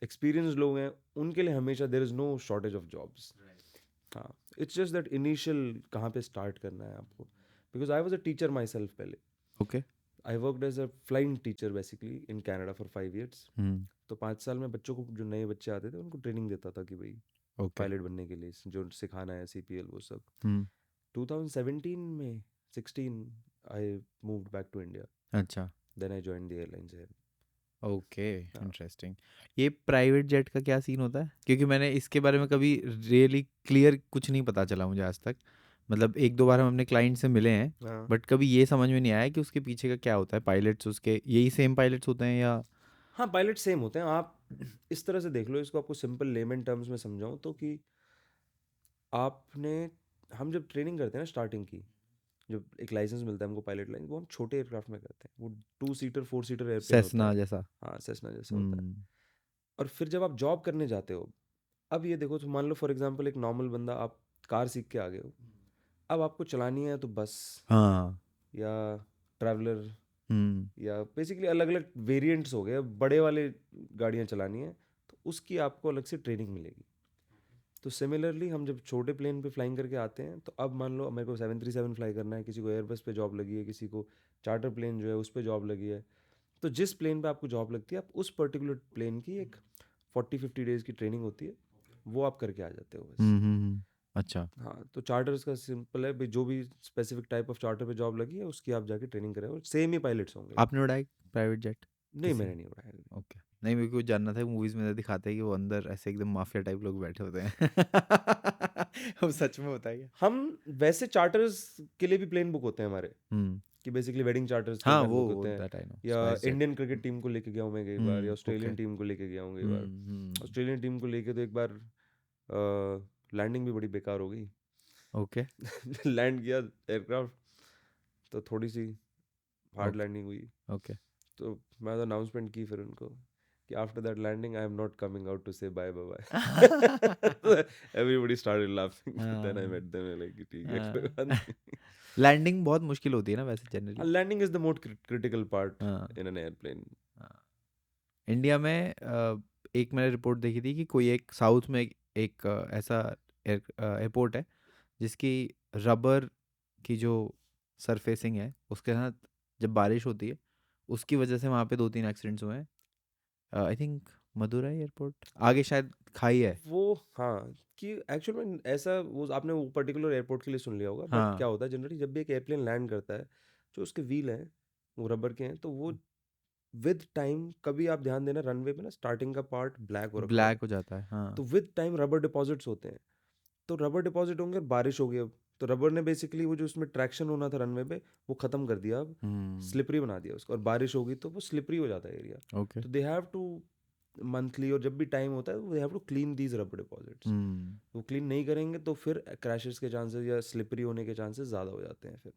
एक्सपीरियंस लोग हैं, उनके लिए हमेशा there is no shortage of jobs. हाँ, इट्स जस्ट दैट इनिशियल कहाँ पे स्टार्ट करना है आपको। Because I was a teacher myself पहले। ओके। I worked as a flying teacher basically in Canada for 5 years। तो 5 साल में बच्चों को, जो नए बच्चे आते थे उनको ट्रेनिंग देता था कि भाई ओके। पायलट बनने के लिए जो सिखाना है CPL वो सब। हम्म। 2017 में 16 I moved back to India, अच्छा। Then I joined the airlines here. Okay, हाँ। इंटरेस्टिंग। ये प्राइवेट जेट का क्या सीन होता है? क्योंकि मैंने इसके बारे में कभी रियली क्लियर कुछ नहीं पता चला मुझे आज तक। मतलब एक दो बार हम अपने क्लाइंट से मिले हैं, हाँ, बट कभी ये समझ में नहीं आया कि उसके पीछे का क्या होता है। पायलट्स उसके यही सेम पायलट्स होते हैं या? हाँ, पायलट सेम होते हैं। आप इस तरह से देख लो इसको, आपको सिंपल लेमन टर्म्स में समझाऊँ तो कि आपने हम जब ट्रेनिंग करते हैं ना स्टार्टिंग की, जब एक लाइसेंस मिलता है हमको पायलट लाइसेंस, वो हम छोटे एयरक्राफ्ट में करते हैं। वो 2 सीटर 4 सीटर एयरप्लेन होता सेस्ना है। जैसा। हाँ, सेस्ना जैसा होता है। हम्म। और फिर जब आप जॉब करने जाते हो, अब ये देखो, तो मान लो फॉर एग्जांपल एक नॉर्मल बंदा, आप कार सीख के आ गए हो, अब आपको चलानी है तो बस हाँ। या ट्रैवलर हम्म। या बेसिकली अलग अलग वेरिएंट्स हो गए, बड़े वाले गाड़ियाँ चलानी है तो उसकी आपको अलग से ट्रेनिंग मिलेगी। तो सिमिलरली हम जब छोटे प्लेन पे फ्लाइंग करके आते हैं, तो अब मान लो मेरे को 737 फ्लाई करना है, किसी को एयरबस पे जॉब लगी है, किसी को चार्टर प्लेन जो है उस पे जॉब लगी है। तो जिस प्लेन पे आपको जॉब लगती है, आप उस पर्टिकुलर प्लेन की एक 40-50 डेज़ की ट्रेनिंग होती है, वो आप करके आ जाते हो बस। अच्छा। हाँ, तो चार्टर्स का सिंपल है भाई, जो भी स्पेसिफिक टाइप ऑफ चार्टर पे जॉब लगी है उसकी आप जाके ट्रेनिंग करें, और सेम ही पायलट्स होंगे। आपने उड़ाया प्राइवेट जेट नहीं, किसी? मैंने नहीं उड़ाया कभी। ओके। नहीं, मेरे को जानना था, मूवीज में तो दिखाते हैं कि वो अंदर ऐसे एकदम माफिया टाइप लोग बैठे होते हैं। अब सच में होता है क्या? हम वैसे चार्टर्स के लिए भी प्लेन बुक होते हैं हमारे, हम्म। कि बेसिकली वेडिंग चार्टर्स के हाँ, प्लान बुक वो होते हैं। दैट आई नो, या spice jet. Indian cricket team को लेके गया हूँ मैं कई बार, या ओके। ऑस्ट्रेलियन टीम को लेके गया हूँ कई बार। हम्म। ऑस्ट्रेलियन टीम को लेके तो एक बार लैंडिंग भी बड़ी बेकार हो गई। ओके। लैंड किया एयरक्राफ्ट, तो थोड़ी सी हार्ड ओके। लैंडिंग हुई। ओके। तो मैं तो अनाउंसमेंट की फिर उनको कि after that landing I am not coming out to say bye bye bye. Everybody started laughing, then I met them like ठीक है, कोई बात नहीं। लैंडिंग बहुत मुश्किल होती है ना वैसे generally. Landing is the most critical part हाँ। In an airplane. हाँ। इंडिया में एक मैंने रिपोर्ट देखी थी कि कोई एक साउथ में एक ऐसा एयरपोर्ट है जिसकी रबर की जो सरफेसिंग है उसके साथ जब बारिश होती है उसकी वजह से वहाँ पे 2-3 एक्सीडेंट्स हुए हैं। आई थिंक मदुरई एयरपोर्ट आगे शायद खाई है। वो हाँ, कि एक्चुअल में ऐसा, वो आपने वो पर्टिकुलर एयरपोर्ट के लिए सुन लिया होगा, बट हाँ। क्या होता है जनरली जब भी एक एयरप्लेन लैंड करता है, जो उसके व्हील हैं वो रबर के हैं, तो वो विद टाइम, कभी आप ध्यान देना रनवे पे ना स्टार्टिंग का पार्ट ब्लैक हो रखा ब्लैक होगा, हो जाता है, हाँ। तो विद टाइम रबर डिपॉजिट्स होते हैं। तो रबर डिपॉजिट होंगे और बारिश होगी अब, तो रबर ने बेसिकली वो जो उसमें ट्रैक्शन होना था रनवे पे, वो खत्म कर दिया, अब हम्म। स्लिपरी बना दिया उसको, और बारिश होगी तो वो स्लिपरी हो जाता है एरिया। ओके। तो दे हैव टू मंथली, और जब भी टाइम होता है they have to clean these rubber deposits. Hmm. वो क्लीन नहीं करेंगे तो फिर क्रैशेस के चांसेस या स्लिपरी होने के चांसेस ज़्यादा हो जाते हैं। फिर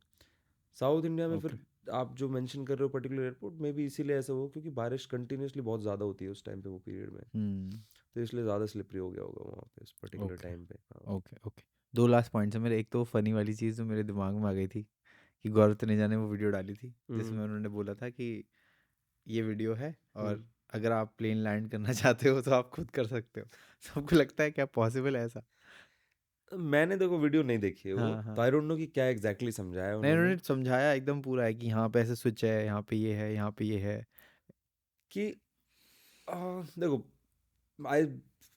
साउथ इंडिया में फिर ओके। आप जो मेंशन कर रहे हो पर्टिकुलर एयरपोर्ट में भी इसीलिए ऐसा हो, क्योंकि बारिश कंटिन्यूसली बहुत ज़्यादा होती है उस टाइम पे, वो पीरियड में, हम्म। तो इसलिए ज़्यादा स्लिपरी हो गया होगा वहाँ पे उस पर्टिकुलर ओके। टाइम पे। हाँ। ओके। ओके। 2 लास्ट पॉइंट्स है मेरे। एक तो फनी वाली चीज़ जो मेरे दिमाग में आ गई थी कि गौरव तनेजा ने वो वीडियो डाली थी जिसमें हम्म। उन्होंने बोला था कि ये वीडियो है और हम्म। अगर आप प्लेन लैंड करना चाहते हो तो आप खुद कर सकते हो। सबको लगता है क्या पॉसिबल है ऐसा? मैंने देखो वीडियो नहीं देखी है वो, हाँ, तो हाँ। आई डोंट नो कि क्या एग्जैक्टली समझाया है नहीं, उन्होंने। उन्होंने समझाया एकदम पूरा है कि यहाँ पे ऐसे स्विच है, यहाँ पे ये है, यहाँ पे ये है। कि देखो, आई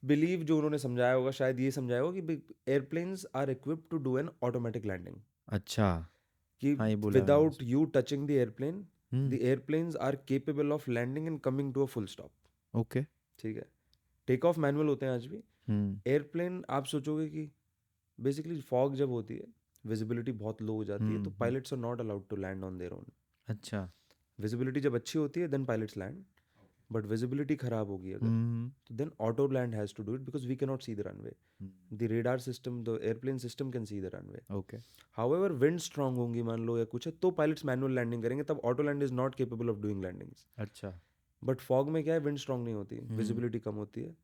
बिलीव जो उन्होंने समझाया होगा शायद ये समझाया होगा कि airplanes are equipped to do an automatic landing, अच्छा। कि हाँ, ये बोला है उन्होंने। Without you touching the airplane, hmm. The airplanes are capable of landing and coming to a full stop. Okay. ठीक है, टेक ऑफ मैनुअल होते हैं आज भी। हम्म। एयरप्लेन आप सोचोगे कि बेसिकली फॉग जब होती है, विजिबिलिटी बहुत लो हो जाती है, तो hmm. Pilots are not allowed to land on their own. अच्छा। विजिबिलिटी जब अच्छी होती है then pilots land, but visibility खराब होगी अगर, हम्म। तो then auto land has to do it because we cannot see the runway. The radar system, the airplane system can see the runway. Okay. However, wind strong होंगी मान लो या कुछ है, तो pilots manual landing करेंगे, तब auto land is not capable of doing landings. अच्छा। But fog में क्या है, wind strong नहीं होती, हम्म। visibility कम होती है।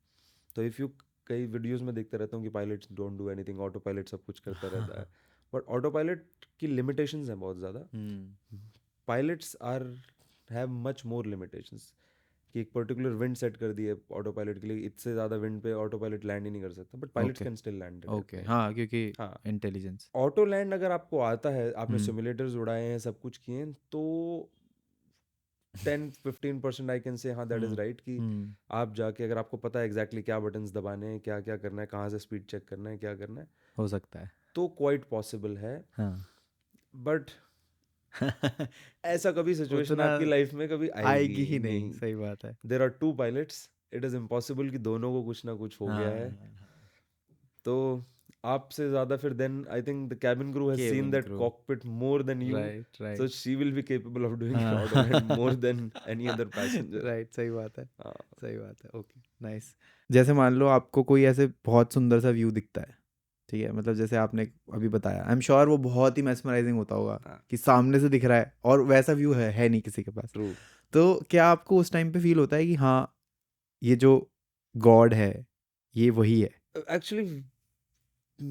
तो if you, कई वीडियोस में देखता रहता हूँ कि pilots don't do anything, auto pilot सब कुछ करता रहता है, but auto pilot की limitations हैं बहुत ज़्यादा। हम्म। Pilots are have much more limitations, कि एक पर्टिकुलर विंड सेट कर दी है ऑटो पायलट के लिए, इससे ज़्यादा विंड पे ऑटो पायलट लैंड ही नहीं कर सकता, but pilots okay. Can still land it okay. Airplane. हाँ, क्योंकि हाँ, इंटेलिजेंस। ऑटो लैंड अगर आपको आता है, आपने हम्म। सिमुलेटर्स उड़ाए हैं, सब कुछ किए हैं, तो 10-15% आई कैन से हाँ दैट इज़ हम्म। राइट, कि हम्म। आप जाके अगर आपको पता है एग्जैक्टली क्या बटन्स दबाने हैं, क्या क्या करना है, कहाँ से स्पीड चेक करना है, क्या करना है, हो सकता है। तो क्वाइट पॉसिबल है। हाँ। बट ऐसा कभी सिचुएशन उतना आपकी लाइफ में कभी आएगी आएगी ही नहीं, नहीं। सही बात है। There are 2 pilots, it is impossible कि दोनों को कुछ ना कुछ हो गया है। हाँ। तो आपसे ज़्यादा फिर then I think the cabin crew has seen cabin that crew. Cockpit more than you, right, so right. she will be capable of doing हाँ। auto land more than any other passenger. Right, सही बात है। हाँ। सही बात है। Okay, nice. जैसे मान लो आपको कोई ऐसे बहुत सुंदर सा व्यू दिखता है ठीक है, मतलब जैसे आपने अभी बताया, आई एम श्योर वो बहुत ही मेस्मराइजिंग होता होगा हाँ, कि सामने से दिख रहा है और वैसा व्यू है नहीं किसी के पास। ट्रू। तो क्या आपको उस टाइम पे फील होता है कि हाँ, ये जो गॉड है ये वही है? एक्चुअली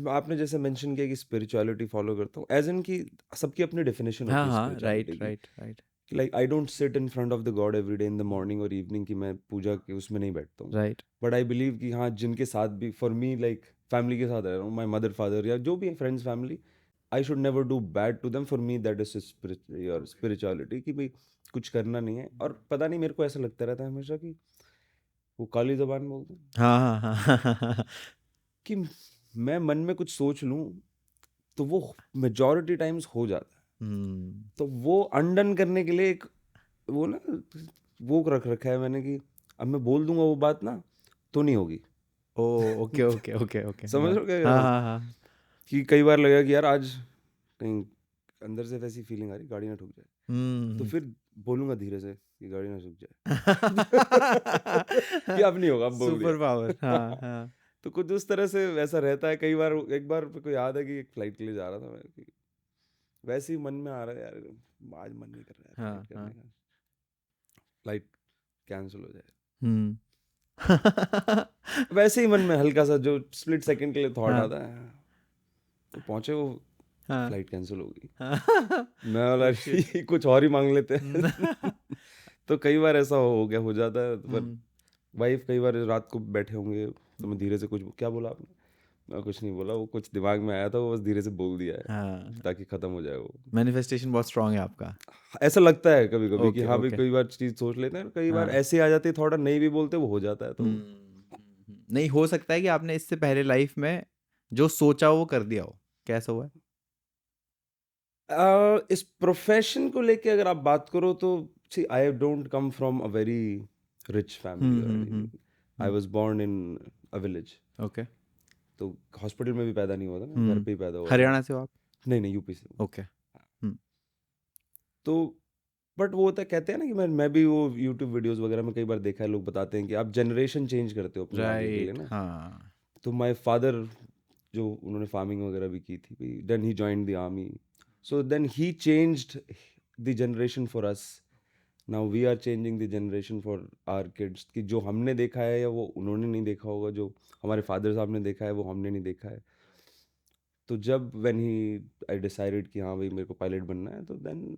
आपने जैसे मेंशन किया कि स्पिरिचुअलिटी फॉलो करता हूँ, एज इन कि सबकी अपनी डेफिनेशन हाँ होती है हाँ, राइट स्पिरिचुअलिटी की। Right right like I don't sit in front of the God every day in the morning और इवनिंग कि मैं पूजा के उसमें नहीं बैठता हूँ। राइट। बट आई बिलीव कि हाँ, जिनके साथ भी, फॉर मी लाइक फैमिली के साथ रह रहा हूँ, माई मदर फादर या जो भी friends family, I should never do bad to them. For me that is your spirituality, कि भाई कुछ करना नहीं है। और पता नहीं, मेरे को ऐसा लगता रहता है हमेशा कि वो काली जबान बोलते हैं हाँ हाँ हाँ कि मैं मन में कुछ सोच लूँ तो वो मेजॉरिटी टाइम्स हो जाता है। हम्म, तो वो अनडन करने के लिए एक वो ना वो रख रखा है मैंने कि अब मैं बोल दूंगा वो बात ना तो नहीं होगी। ओ ओके ओके ओके ओके, समझ हाँ रहे हो क्या कह रहा हाँ हूँ? हाँ हाँ कि कई बार लगेगा कि यार आज कहीं अंदर से वैसी फीलिंग आ रही गाड़ी ना ठुक जाए, तो हम्म फिर बोलूंगा धीरे से कि गाड़ी ना ठुक जाए। कि अब नहीं होगा, अब बोल सुपर पावर, दिया। हाँ हाँ। तो कुछ उस तरह से वैसा रहता है। कई बार एक बार मेरे को याद है कि एक फ्लाइट के लिए जा रहा था मैं, कि वैसे ही मन में आ रहा है यार, आज मन नहीं कर रहा है फ्लाइट हाँ करने हाँ। का, फ्लाइट कैंसिल हो जाए। हम्म वैसे ही मन में हल्का सा जो स्प्लिट सेकंड के लिए थॉट हाँ आता है, तो पहुंचे वो, हाँ फ्लाइट कैंसिल हो गई। हाँ मैं बोला ओ शिट। ये कुछ और ही मांग लेते हैं। तो कई बार ऐसा हो गया, हो जाता है। पर हम्म वाइफ कई बार रात को बैठे होंगे तो मैं धीरे से कुछ, क्या बोला आपने? मैं कुछ नहीं बोला, वो कुछ दिमाग में आया था, वो बस धीरे से बोल दिया है हाँ, ताकि खत्म हो जाए वो। मैनिफेस्टेशन बहुत स्ट्रांग है आपका। ऐसा लगता है कभी कभी कि ओके हाँ भाई, ओके, कई बार चीज सोच लेते हैं, कई बार हाँ। ऐसे आ जाती है, थोड़ा नहीं भी बोलते वो हो जाता है। तो नहीं, हो सकता है कि आपने इससे पहले लाइफ में जो सोचा वो कर दिया हो, कैसा हुआ है? इस प्रोफेशन को लेके अगर आप बात करो तो see, I don't come from a very rich family और anything. I was born in a village. Okay. तो हॉस्पिटल में भी पैदा नहीं हुआ था, मैं घर हम्म, पे ही पैदा हुआ था। हरियाणा से हो आप? नहीं नहीं, यूपी से हूँ। ओके। हम्म, तो बट वो होता है, कहते हैं ना कि मैं भी वो यूट्यूब वीडियोस वगैरह में कई बार देखा है, लोग बताते हैं कि आप जनरेशन चेंज करते हो अपने आगे के लिए राइट, ना। हाँ। तो माय फादर, जो उन्होंने फार्मिंग वगैरह भी की थी, then he joined the army. So then he changed the generation for us. Now we are changing the generation for our kids, कि जो हमने देखा है या वो उन्होंने नहीं देखा होगा, जो हमारे फादर साहब ने देखा है वो हमने नहीं देखा है। तो जब व्हेन ही आई डिसाइडेड कि हाँ भाई मेरे को पायलट बनना है, तो देन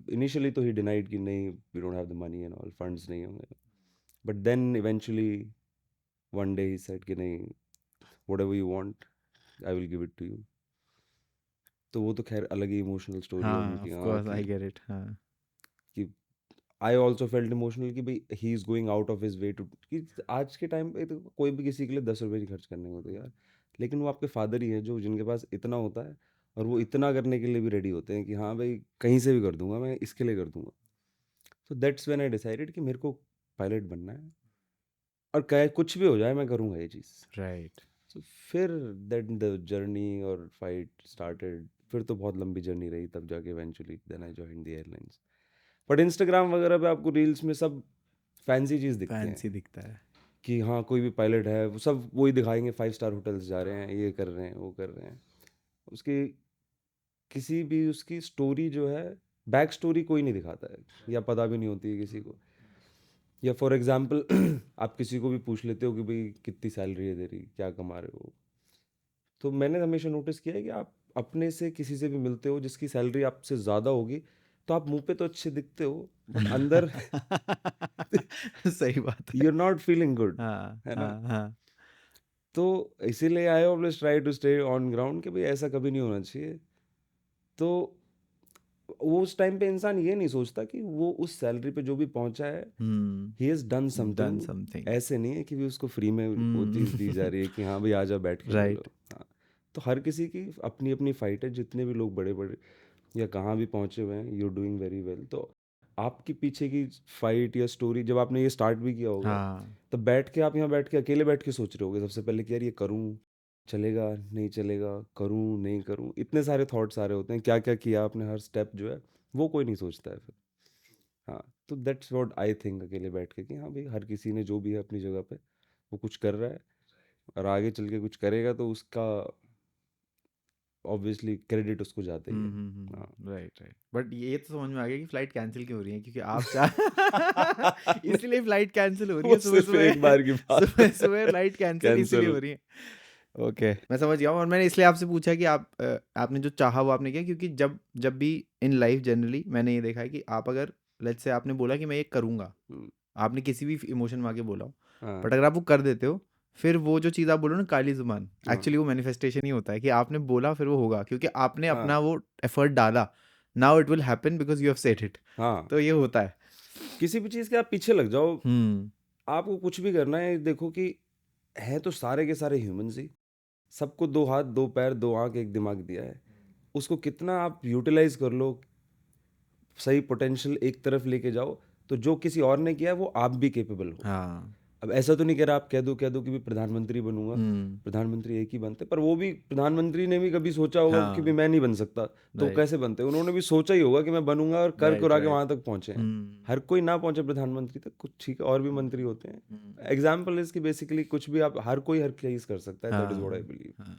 इनिशियली तो ही डिनाइड कि नहीं, we don't have the money and all, funds नहीं होंगे। But then eventually one day he said कि नहीं, whatever you want I will give it to you. तो वो तो खैर अलग ही इमोशनल स्टोरी है हाँ, उनकी, ऑफ हाँ, कोर्स आई गेट इट, हाँ। कि आई ऑल्सो फेल्ट इमोशनल कि भाई he is going out of his way to, कि आज के टाइम पे तो कोई भी किसी के लिए 10 रुपए नहीं खर्च करने होते यार। लेकिन वो आपके फादर ही है जो, जिनके पास इतना होता है, और वो इतना करने के लिए भी रेडी होते हैं कि हाँ भाई कहीं से भी कर दूंगा, मैं इसके लिए कर दूंगा। तो दैट्स व्हेन आई डिसाइडेड कि मेरे को पायलट बनना है, और कहे कुछ भी हो जाए मैं करूँगा ये चीज़। राइट। तो फिर दैट द जर्नी और फाइट स्टार्टेड। फिर तो बहुत लंबी जर्नी रही, तब जाके eventually then I joined the airlines. But Instagram वगैरह पे आपको रील्स में सब फैंसी चीज़ दिखते हैं फैंसी दिखता है। कि हाँ कोई भी पायलट है, वो सब वही दिखाएंगे, 5 स्टार होटल्स जा रहे हैं, ये कर रहे हैं, वो कर रहे हैं। उसकी किसी भी उसकी स्टोरी जो है, बैक स्टोरी कोई नहीं दिखाता है, या पता भी नहीं होती है किसी को। या फॉर एग्जाम्पल आप किसी को भी पूछ लेते हो कि भाई कितनी सैलरी है तेरी, क्या कमा रहे हो, तो मैंने हमेशा नोटिस किया है कि आप अपने से किसी से भी मिलते हो जिसकी सैलरी आपसे ज़्यादा होगी, तो आप मुंह पे तो अच्छे दिखते हो, बट अंदर सही बात है। You are not feeling good, हाँ है ना? हाँ हाँ। तो इसीलिए I always try to stay on ground कि भाई ऐसा कभी नहीं होना चाहिए। तो वो उस टाइम पे इंसान ये नहीं सोचता कि वो उस सैलरी पे जो भी पहुंचा है, he has done done something. Something. ऐसे नहीं है कि भी उसको फ्री में वो चीज़ दी जा रही है कि हाँ भाई आजा बैठ के ले लो। राइट। हाँ, तो हर किसी की अपनी अपनी फाइट है, जितने भी लोग बड़े बड़े या कहाँ भी पहुंचे हुए हैं, यू डूइंग वेरी वेल। तो आपके पीछे की फाइट या स्टोरी, जब आपने ये स्टार्ट भी किया होगा, हाँ, तब बैठ के आप यहाँ बैठ के अकेले बैठ के सोच रहे होगे सबसे पहले कि यार ये करूँ, चलेगा नहीं चलेगा, करूँ नहीं करूँ, इतने सारे थॉट्स आ रहे होते हैं, क्या क्या किया आपने, हर स्टेप जो है वो कोई नहीं सोचता है फिर। हाँ, तो दैट्स व्हाट आई थिंक, अकेले बैठ के कि हाँ भाई हर किसी ने जो भी है अपनी जगह पे वो कुछ कर रहा है, और आगे चल के कुछ करेगा तो उसका ऑब्वियसली क्रेडिट उसको जाता ही है। हाँ। राइट राइट, बट ये तो समझ में आ गया कि फ्लाइट कैंसिल क्यों हो रही है, क्योंकि आप चाह इसलिए फ्लाइट कैंसिल हो रही वो है सुबह सिर्फ एक बार की बात सुबह है। सुबह फ्लाइट कैंसिल इसीलिए कैंसिल। हो रही है। ओके, मैं समझ गया हूँ, और मैंने इसलिए आपसे पूछा कि आप आपने जो चाहा वो आपने किया, क्योंकि जब जब भी इन लाइफ जनरली मैंने ये देखा है कि आप अगर लेट्स से आपने बोला कि मैं ये करूँगा, आपने किसी भी इमोशन में आके बोला हो, हाँ बट अगर आप वो कर देते हो, फिर वो जो चीज़ आप बोलो ना काली जुबान, हाँ एक्चुअली वो मैनिफेस्टेशन ही होता है कि आपने बोला फिर वो होगा, क्योंकि आपने हाँ अपना वो एफर्ट डाला, now it will happen because you have said it. हाँ। तो ये होता है। किसी भी चीज़ के आप पीछे लग जाओ, हम्म आपको कुछ भी करना है, देखो कि है तो सारे के सारे ह्यूमंस ही, सबको 2 हाथ 2 पैर 2 आँख 1 दिमाग दिया है, उसको कितना आप यूटिलाइज कर लो, सही पोटेंशियल एक तरफ लेके जाओ, तो जो किसी और ने किया है वो आप भी कैपेबल हो। हाँ। अब ऐसा तो नहीं कह रहा आप कह दो कि भी प्रधानमंत्री बनूंगा, हम्म प्रधानमंत्री एक ही बनते, पर वो भी प्रधानमंत्री ने भी कभी सोचा होगा कि भी हाँ। मैं नहीं बन सकता, तो राइट कैसे बनते, उन्होंने भी सोचा ही होगा कि मैं बनूंगा और कर राइट करा के राइट। वहां तक पहुंचे हैं। हर कोई ना पहुंचे प्रधानमंत्री तक, कुछ ठीक है और भी मंत्री होते हैं। एग्जाम्पल इसकी बेसिकली कुछ भी आप हर कोई हर चीज कर सकता है, that is what I believe. हाँ।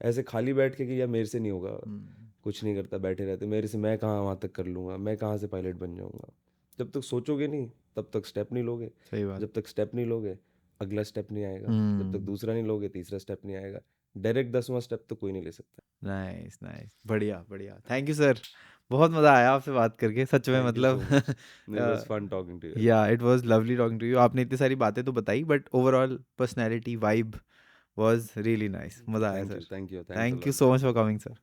ऐसे खाली बैठ के कि यार मेरे से नहीं होगा, हम्म, कुछ नहीं करता बैठे रहते, मेरे से मैं कहाँ वहां तक कर लूंगा, मैं कहाँ से पायलट बन जाऊंगा। जब तक सोचोगे नहीं तब तक स्टेप नहीं लोगे, सही बात। जब तक स्टेप नहीं लोगे अगला स्टेप नहीं आएगा, जब तक हम्म दूसरा नहीं लोगे तीसरा स्टेप नहीं आएगा, डायरेक्ट 10वां स्टेप तो कोई नहीं ले सकता। नाइस नाइस, बढ़िया बढ़िया, थैंक यू सर, बहुत मज़ा आया आपसे बात करके सच में, थैंक यू मतलब so much, it was fun talking to you. या it was lovely talking to you. आपने इतनी सारी बातें तो बताई, but overall personality vibe was really nice, मज़ा आया thank you sir. Thank you, thanks a thank you lot so bro. Much for coming sir.